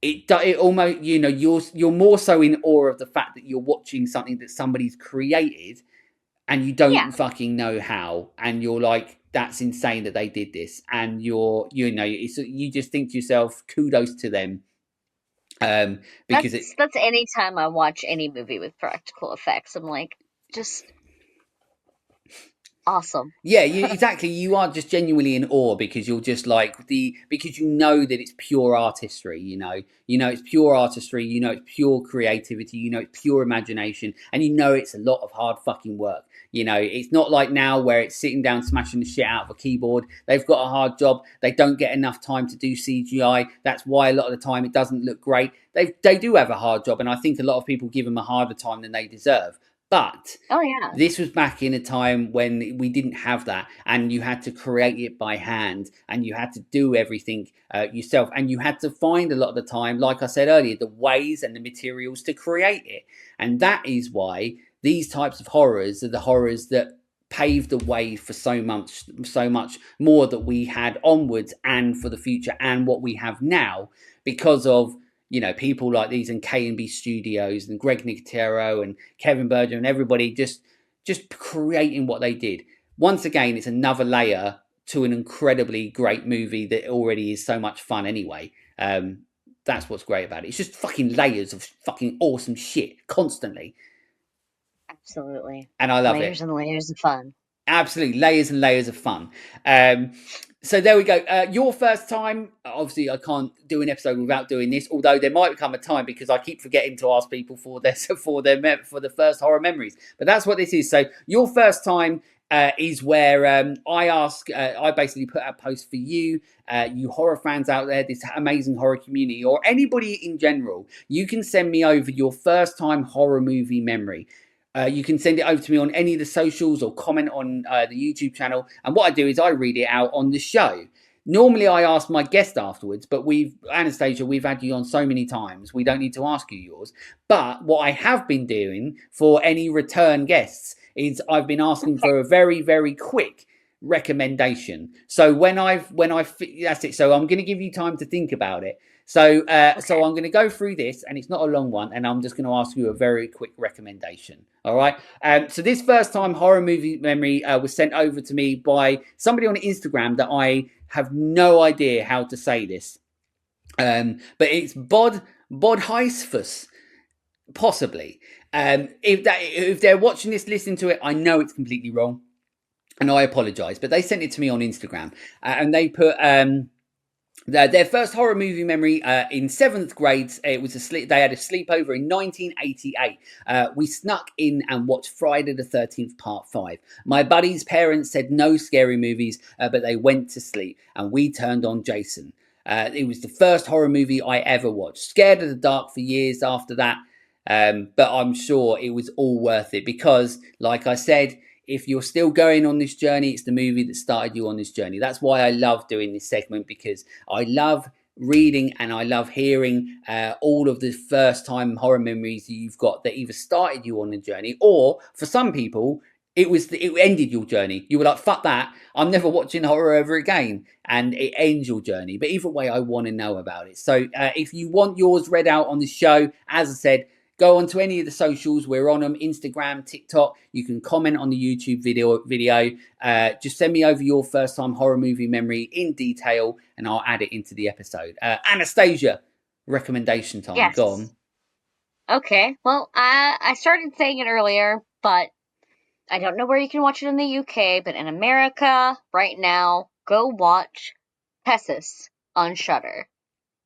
it almost, you're more so in awe of the fact that you're watching something that somebody's created and you don't fucking know how, and you're like, that's insane that they did this, and you just think to yourself, kudos to them. Because that's any time I watch any movie with practical effects, I'm like, just awesome. Yeah, exactly. You are just genuinely in awe because you're just like because you know that it's pure artistry. It's pure artistry. It's pure creativity. It's pure imagination, and it's a lot of hard fucking work. It's not like now where it's sitting down smashing the shit out of a keyboard. They've got a hard job. They don't get enough time to do CGI. That's why a lot of the time it doesn't look great. They do have a hard job, and I think a lot of people give them a harder time than they deserve. But Oh yeah. this was back in a time when we didn't have that, and you had to create it by hand, and you had to do everything yourself, and you had to find a lot of the time, like I said earlier, the ways and the materials to create it. And that is why these types of horrors are the horrors that paved the way for so much more that we had onwards and for the future and what we have now, because of people like these and K&B Studios and Greg Nicotero and Kevin Berger and everybody just creating what they did. Once again, it's another layer to an incredibly great movie that already is so much fun anyway. That's what's great about it. It's just fucking layers of fucking awesome shit constantly. Absolutely. And I love Layers it. and layers of fun. Absolutely, layers and layers of fun. So there we go. Your first time. Obviously, I can't do an episode without doing this. Although there might come a time, because I keep forgetting to ask people for the first horror memories. But that's what this is. So your first time is where I ask. I basically put out a post for you, you horror fans out there, this amazing horror community, or anybody in general. You can send me over your first time horror movie memory. You can send it over to me on any of the socials or comment on the YouTube channel. And what I do is I read it out on the show. Normally, I ask my guest afterwards, but Anastasia, we've had you on so many times, we don't need to ask you yours. But what I have been doing for any return guests is I've been asking for a very, very quick recommendation. So that's it. So I'm going to give you time to think about it. So I'm going to go through this, and it's not a long one, and I'm just going to ask you a very quick recommendation. All right. So this first time horror movie memory was sent over to me by somebody on Instagram that I have no idea how to say this, but it's Bodheisfus, possibly. If they're watching this, listening to it, I know it's completely wrong, and I apologise. But they sent it to me on Instagram, and they put. Their first horror movie memory in seventh grade. It was they had a sleepover in 1988. We snuck in and watched Friday the 13th Part 5. My buddy's parents said no scary movies, but they went to sleep, and we turned on Jason. It was the first horror movie I ever watched. Scared of the dark for years after that, but I'm sure it was all worth it because, like I said, if you're still going on this journey, it's the movie that started you on this journey. That's why I love doing this segment, because I love reading and I love hearing all of the first time horror memories that you've got that either started you on the journey, or for some people, it ended your journey. You were like, fuck that, I'm never watching horror ever again, and it ends your journey. But either way, I want to know about it. So if you want yours read out on the show, as I said, go onto any of the socials. We're on them: Instagram, TikTok. You can comment on the YouTube video. Just send me over your first time horror movie memory in detail, and I'll add it into the episode. Anastasia, recommendation time. Yes. Go on. Okay. Well, I started saying it earlier, but I don't know where you can watch it in the UK, but in America right now, go watch HvsR on Shudder.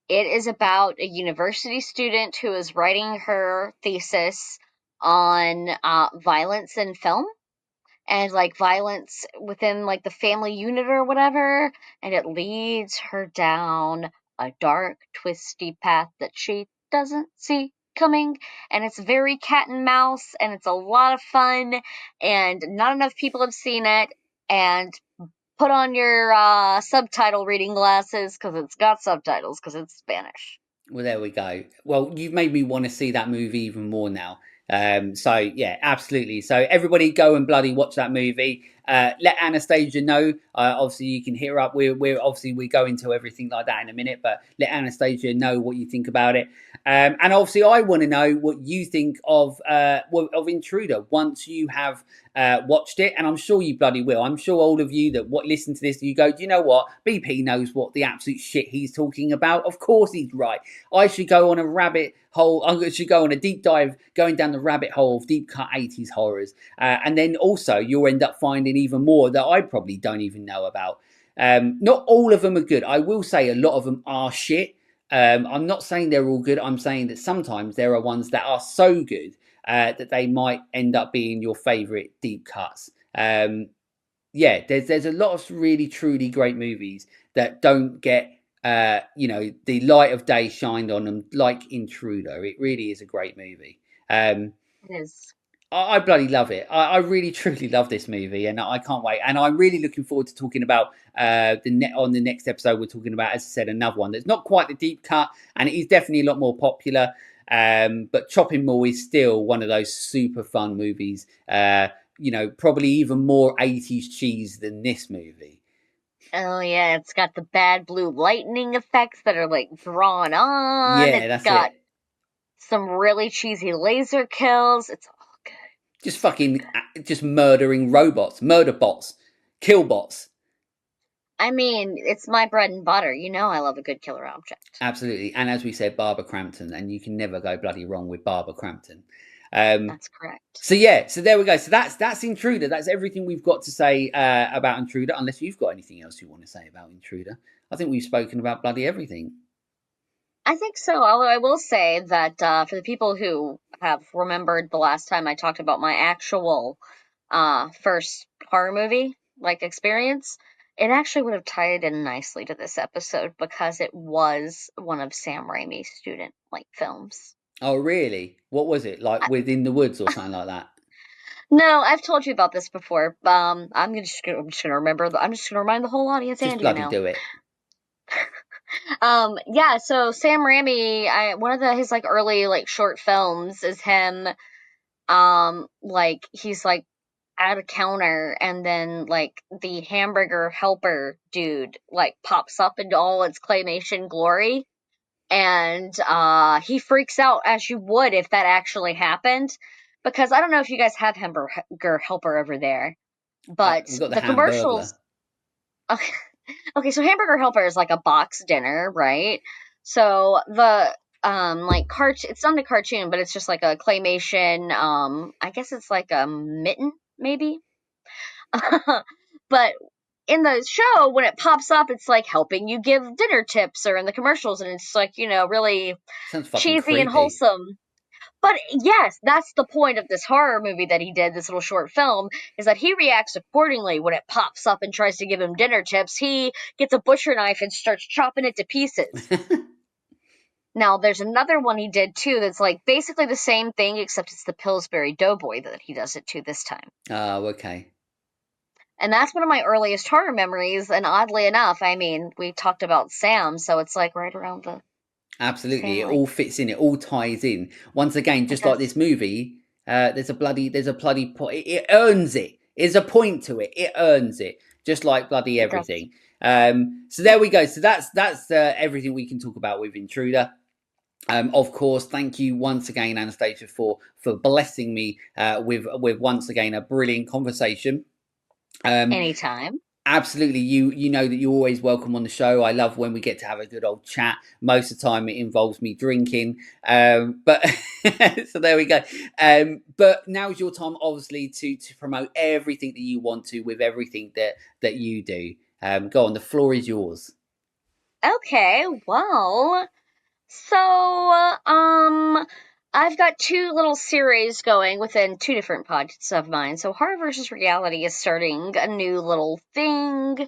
It is about a university student who is writing her thesis on violence in film and like violence within like the family unit or whatever, and it leads her down a dark, twisty path that she doesn't see coming, and it's very cat and mouse, and it's a lot of fun, and not enough people have seen it, and put on your subtitle reading glasses because it's got subtitles because it's Spanish. Well, there we go. Well, you've made me want to see that movie even more now. So yeah, absolutely. So everybody go and bloody watch that movie. Let Anastasia know. Obviously, you can hit her up. We go into everything like that in a minute, but let Anastasia know what you think about it. And obviously, I want to know what you think of Intruder once you have watched it, and I'm sure you bloody will. I'm sure all of you that listen to this, you go, do you know what? BP knows what the absolute shit he's talking about. Of course he's right. I should go on a rabbit hole. I should go on a deep dive, going down the rabbit hole of deep cut 80s horrors. And then also you'll end up finding even more that I probably don't even know about. Not all of them are good. I will say a lot of them are shit. I'm not saying they're all good. I'm saying that sometimes there are ones that are so good that they might end up being your favourite deep cuts. Yeah, there's a lot of really truly great movies that don't get the light of day shined on them, like Intruder. It really is a great movie. It is. I bloody love it. I really truly love this movie, and I can't wait. And I'm really looking forward to talking about on the next episode. We're talking about, as I said, another one that's not quite the deep cut, and it is definitely a lot more popular. But Chopping Mall is still one of those super fun movies. Probably even more 80s cheese than this movie. Oh yeah, it's got the bad blue lightning effects that are like drawn on. Yeah, It's that's got it. some really cheesy laser kills. It's all good. Just fucking, just murdering robots, murder bots, kill bots. I mean, it's my bread and butter. You know I love a good killer object. Absolutely. And as we said, Barbara Crampton, and you can never go bloody wrong with Barbara Crampton. Um, That's correct. so yeah, so there we go. So that's Intruder. That's everything we've got to say about Intruder, unless you've got anything else you want to say about Intruder. I think we've spoken about bloody everything. I think so, although I will say that for the people who have remembered the last time I talked about my actual first horror movie like experience, it actually would have tied in nicely to this episode because it was one of Sam Raimi's student like films. Oh really? What was it? Like I, Within the Woods or something like that? no, I've told you about this before. I'm just gonna remember. I'm just gonna remind the whole audience Just and you bloody now. do it. Yeah, so Sam Raimi, one of his like early like short films is him, like he's like at a counter and then like the hamburger helper dude like pops up into all its claymation glory and he freaks out as you would if that actually happened because I don't know if you guys have hamburger helper over there, but We've got the the Hamburglar. commercials. Okay. Okay, so Hamburger Helper is like a box dinner, right? So the like it's not a cartoon, but it's just like a claymation, I guess it's like a mitten, maybe. But in the show, when it pops up, it's like helping you give dinner tips, or in the commercials, and it's like, really Sounds fucking cheesy and creepy. wholesome. But yes, that's the point of this horror movie that he did, this little short film, is that he reacts accordingly when it pops up and tries to give him dinner tips. He gets a butcher knife and starts chopping it to pieces. Now, there's another one he did too that's like basically the same thing, except it's the Pillsbury Doughboy that he does it to this time. Oh, okay. And that's one of my earliest horror memories. And oddly enough, I mean, we talked about Sam, so it's like right around the Absolutely, same, it like, all fits in. It all ties in. Once again, it just like does. this movie, there's a bloody point. It earns it. There's a point to it. It earns it, just like bloody It does. everything. So there we go. So that's everything we can talk about with Intruder. Of course, thank you once again, Anastasia, for blessing me with once again a brilliant conversation. Um, Anytime. Absolutely, you know that you're always welcome on the show. I love when we get to have a good old chat. Most of the time, it involves me drinking, but so there we go. But now's your time, obviously, to promote everything that you want to with everything that you do. Go on, the floor is yours. Okay, well, so, I've got two little series going within two different podcasts of mine. So, Horror versus Reality is starting a new little thing.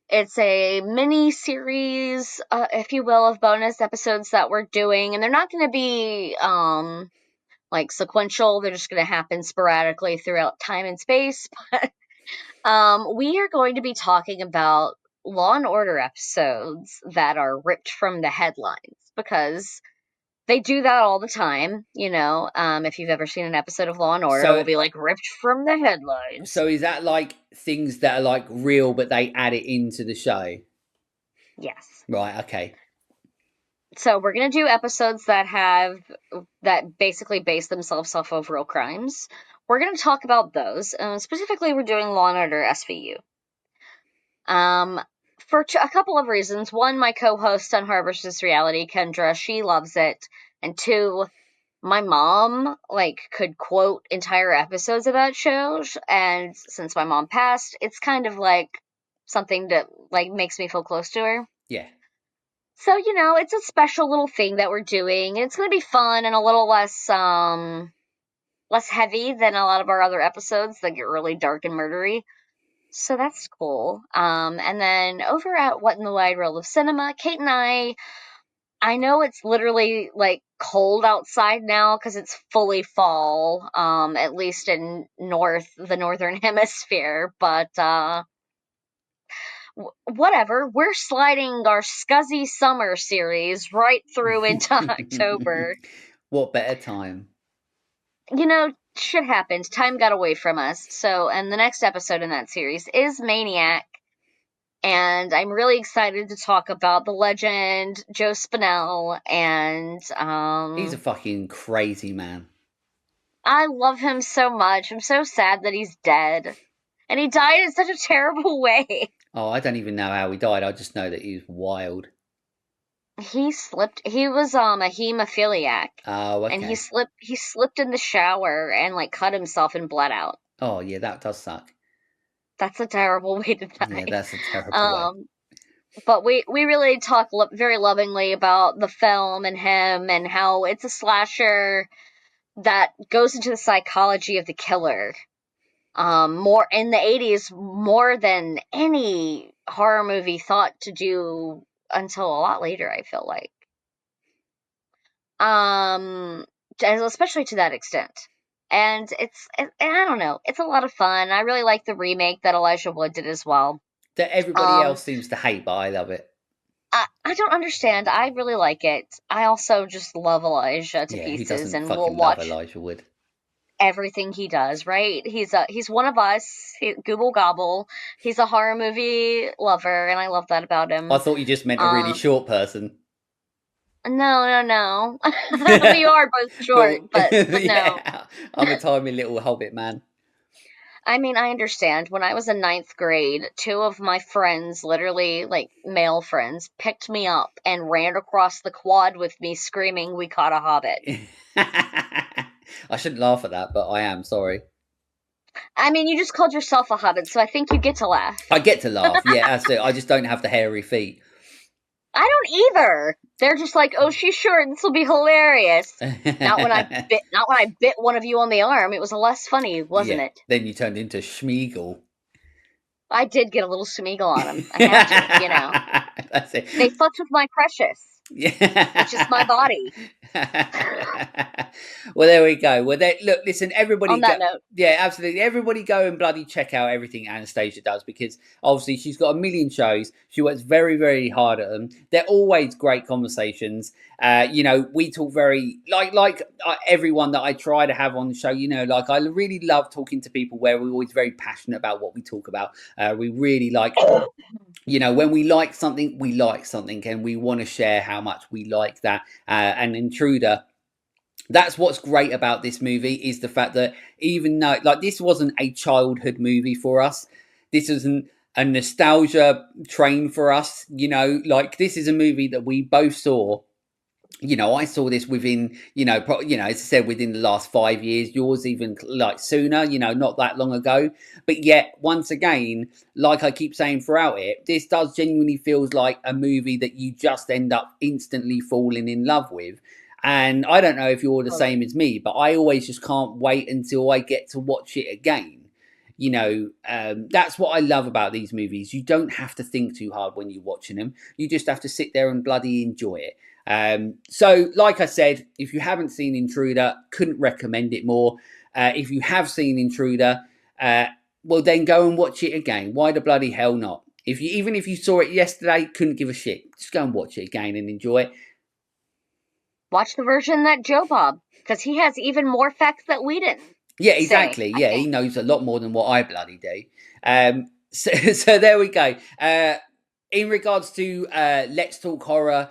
It's a mini series, if you will, of bonus episodes that we're doing, and they're not going to be like sequential. They're just going to happen sporadically throughout time and space. We are going to be talking about Law and Order episodes that are ripped from the headlines because they do that all the time. If you've ever seen an episode of Law and Order, it will So, be like ripped from the headlines. so is that like things that are like real, but they add it into the show? Yes. Right. Okay. So we're gonna do episodes that basically base themselves off of real crimes. We're gonna talk about those. Specifically, we're doing Law and Order SVU. Um, for a couple of reasons. One, my co-host on Horror vs. Reality, Kendra, she loves it, and two, my mom like could quote entire episodes of that show, and since my mom passed, it's kind of like something that like makes me feel close to her. Yeah. So, it's a special little thing that we're doing. It's going to be fun and a little less heavy than a lot of our other episodes that get really dark and murdery. So that's cool. And then over at What in the Wide World of Cinema, Kate and I I know it's literally like cold outside now because it's fully fall, at least in the northern hemisphere, but whatever. We're sliding our Scuzzy Summer series right through into October. What better time? You know, shit happened. Time got away from us. So, and the next episode in that series is Maniac. And I'm really excited to talk about the legend, Joe Spinell, and He's a fucking crazy man. I love him so much. I'm so sad that he's dead. And he died in such a terrible way. Oh, I don't even know how he died. I just know that he was wild. He was a hemophiliac. Oh, And okay. he slipped in the shower and like cut himself and bled out. Oh, yeah, that does suck. That's a terrible way to Yeah, die. that's a terrible way. But we really talk very lovingly about the film and him and how it's a slasher that goes into the psychology of the killer. More in the 80s, more than any horror movie thought to do until a lot later, I feel like. Um, especially to that extent. And I don't know, it's a lot of fun. I really like the remake that Elijah Wood did as well. That everybody else seems to hate, but I love it. I don't understand. I really like it. I also just love Elijah to Yeah, who pieces, doesn't and we'll fucking love watch Elijah Wood? everything he does. Right? He's one of us. Google gobble. He's a horror movie lover, and I love that about I him. thought you just meant a really short person. No. We are both short, but no. Yeah, I'm a tiny little hobbit man. I mean, I understand. When I was in ninth grade, two of my friends, literally like male friends, picked me up and ran across the quad with me screaming, "We caught a hobbit." I shouldn't laugh at that, but I am sorry. I mean, you just called yourself a hobbit, so I think you get to laugh. I get to laugh, yeah, that's it. I just don't have the hairy feet. I don't either. They're just like, "Oh, she's short. This will be hilarious." Not when I bit one of you on the arm. It was less funny, wasn't it? Then you turned into Schmiegel. I did get a little Smeagol on him. I had to, you know. That's it. They fucked with my precious. Yeah. Which is my body. Well, there we go. Well, look, listen, everybody. On that note. Yeah, absolutely. Everybody go and bloody check out everything Anastasia does, because obviously she's got a million shows. She works very, very hard at them. They're always great conversations. You know, we talk very like everyone that I try to have on the show. You know, like I really love talking to people where we're always very passionate about what we talk about. We really like. You know, when we like something, and we want to share how much we like that. And Intruder, that's what's great about this movie, is the fact that even though, like, this wasn't a childhood movie for us, this isn't a nostalgia train for us. You know, like, this is a movie that we both saw. You know, I saw this within, as I said, within the last 5 years. Yours even like sooner, not that long ago. But yet, once again, like I keep saying throughout it, this does genuinely feels like a movie that you just end up instantly falling in love with. And I don't know if you're the same as me, but I always just can't wait until I get to watch it again. That's what I love about these movies. You don't have to think too hard when you're watching them. You just have to sit there and bloody enjoy it. So like I said, if you haven't seen Intruder, couldn't recommend it more. If you have seen Intruder, well then go and watch it again. Why the bloody hell not? Even if you saw it yesterday, couldn't give a shit. Just go and watch it again and enjoy it. Watch the version that Joe Bob, because he has even more facts that we didn't. Yeah, exactly. He knows a lot more than what I bloody do. So there we go. In regards to Let's Talk Horror,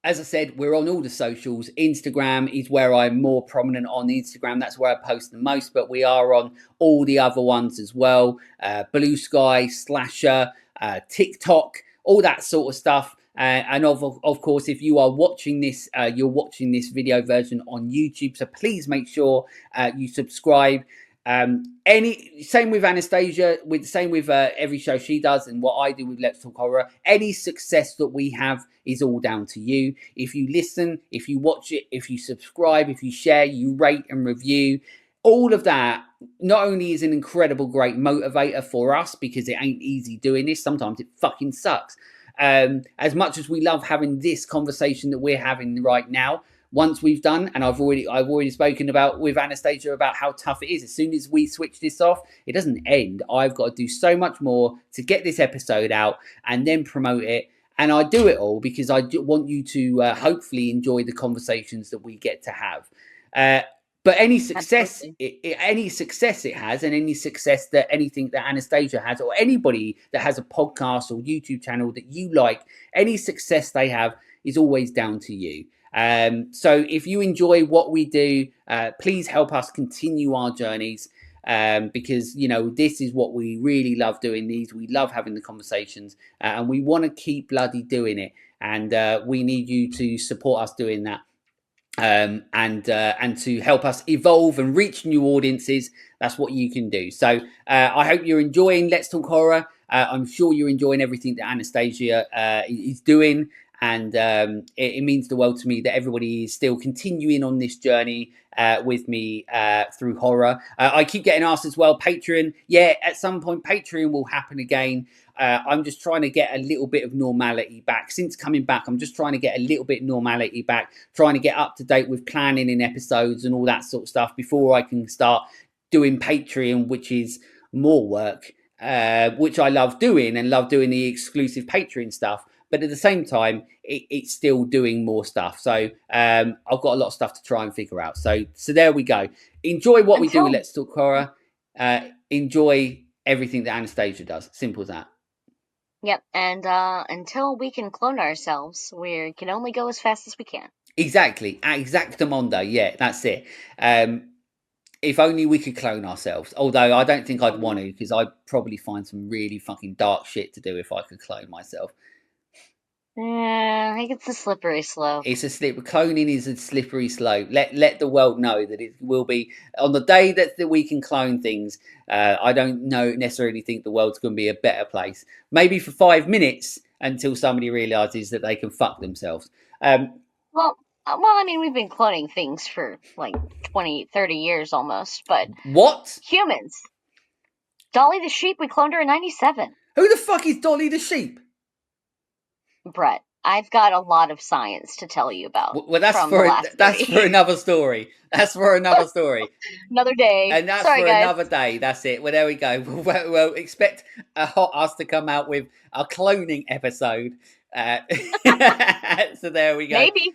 as I said, we're on all the socials. Instagram is where I'm more prominent on Instagram. That's where I post the most, but we are on all the other ones as well. Blue Sky, Slasher, TikTok, all that sort of stuff. And of course, if you are watching this, you're watching this video version on YouTube. So please make sure you subscribe. Same with Anastasia, same with every show she does, and what I do with Let's Talk Horror. Any success that we have is all down to you. If you listen, if you watch it, if you subscribe, if you share, you rate and review, all of that not only is an incredible great motivator for us, because it ain't easy doing this. Sometimes it fucking sucks. as much as we love having this conversation that we're having right now, once we've done, and I've already spoken about with Anastasia about how tough it is. As soon as we switch this off, it doesn't end. I've got to do so much more to get this episode out and then promote it. And I do it all because I want you to hopefully enjoy the conversations that we get to have. But any success, any success it has, and any success that anything that Anastasia has, or anybody that has a podcast or YouTube channel that you like, any success they have is always down to you. So if you enjoy what we do, please help us continue our journeys. Because, you know, this is what we really love doing these. We love having the conversations, and we want to keep bloody doing it. And we need you to support us doing that. And to help us evolve and reach new audiences. That's what you can do. So I hope you're enjoying Let's Talk Horror. I'm sure you're enjoying everything that Anastasia is doing. And it means the world to me that everybody is still continuing on this journey with me through horror. I keep getting asked as well, Patreon. Yeah, at some point Patreon will happen again. I'm just trying to get a little bit of normality back. Since coming back, I'm just trying to get a little bit of normality back, trying to get up to date with planning in episodes and all that sort of stuff before I can start doing Patreon, which is more work, which I love doing and love doing the exclusive Patreon stuff. But at the same time, it's still doing more stuff. So I've got a lot of stuff to try and figure out. So there we go. Enjoy what we do with Let's Talk Horror. Enjoy everything that Anastasia does. Simple as that. Yep. And until we can clone ourselves, we can only go as fast as we can. Exactly. Exactamundo. Yeah, that's it. If only we could clone ourselves. Although I don't think I'd want to, because I'd probably find some really fucking dark shit to do if I could clone myself. I think it's a slippery slope. Cloning is a slippery slope. Let the world know that it will be on the day that we can clone things. I don't necessarily think the world's going to be a better place. Maybe for 5 minutes until somebody realizes that they can fuck themselves. Well, I mean, we've been cloning things for like 20, 30 years almost, but what? Humans. Dolly the sheep, we cloned her in 97. Who the fuck is Dolly the sheep? Brett, I've got a lot of science to tell you about. Well, that's for another story. That's for another story. Another day. And that's for another day. That's it. Well, there we go. Well, expect us to come out with a cloning episode. So there we go. Maybe.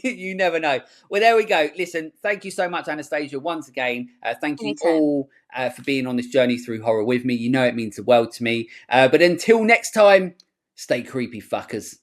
You never know. Well, there we go. Listen, thank you so much, Anastasia, once again. Thank you all for being on this journey through horror with me. You know it means the world to me. But until next time, stay creepy, fuckers.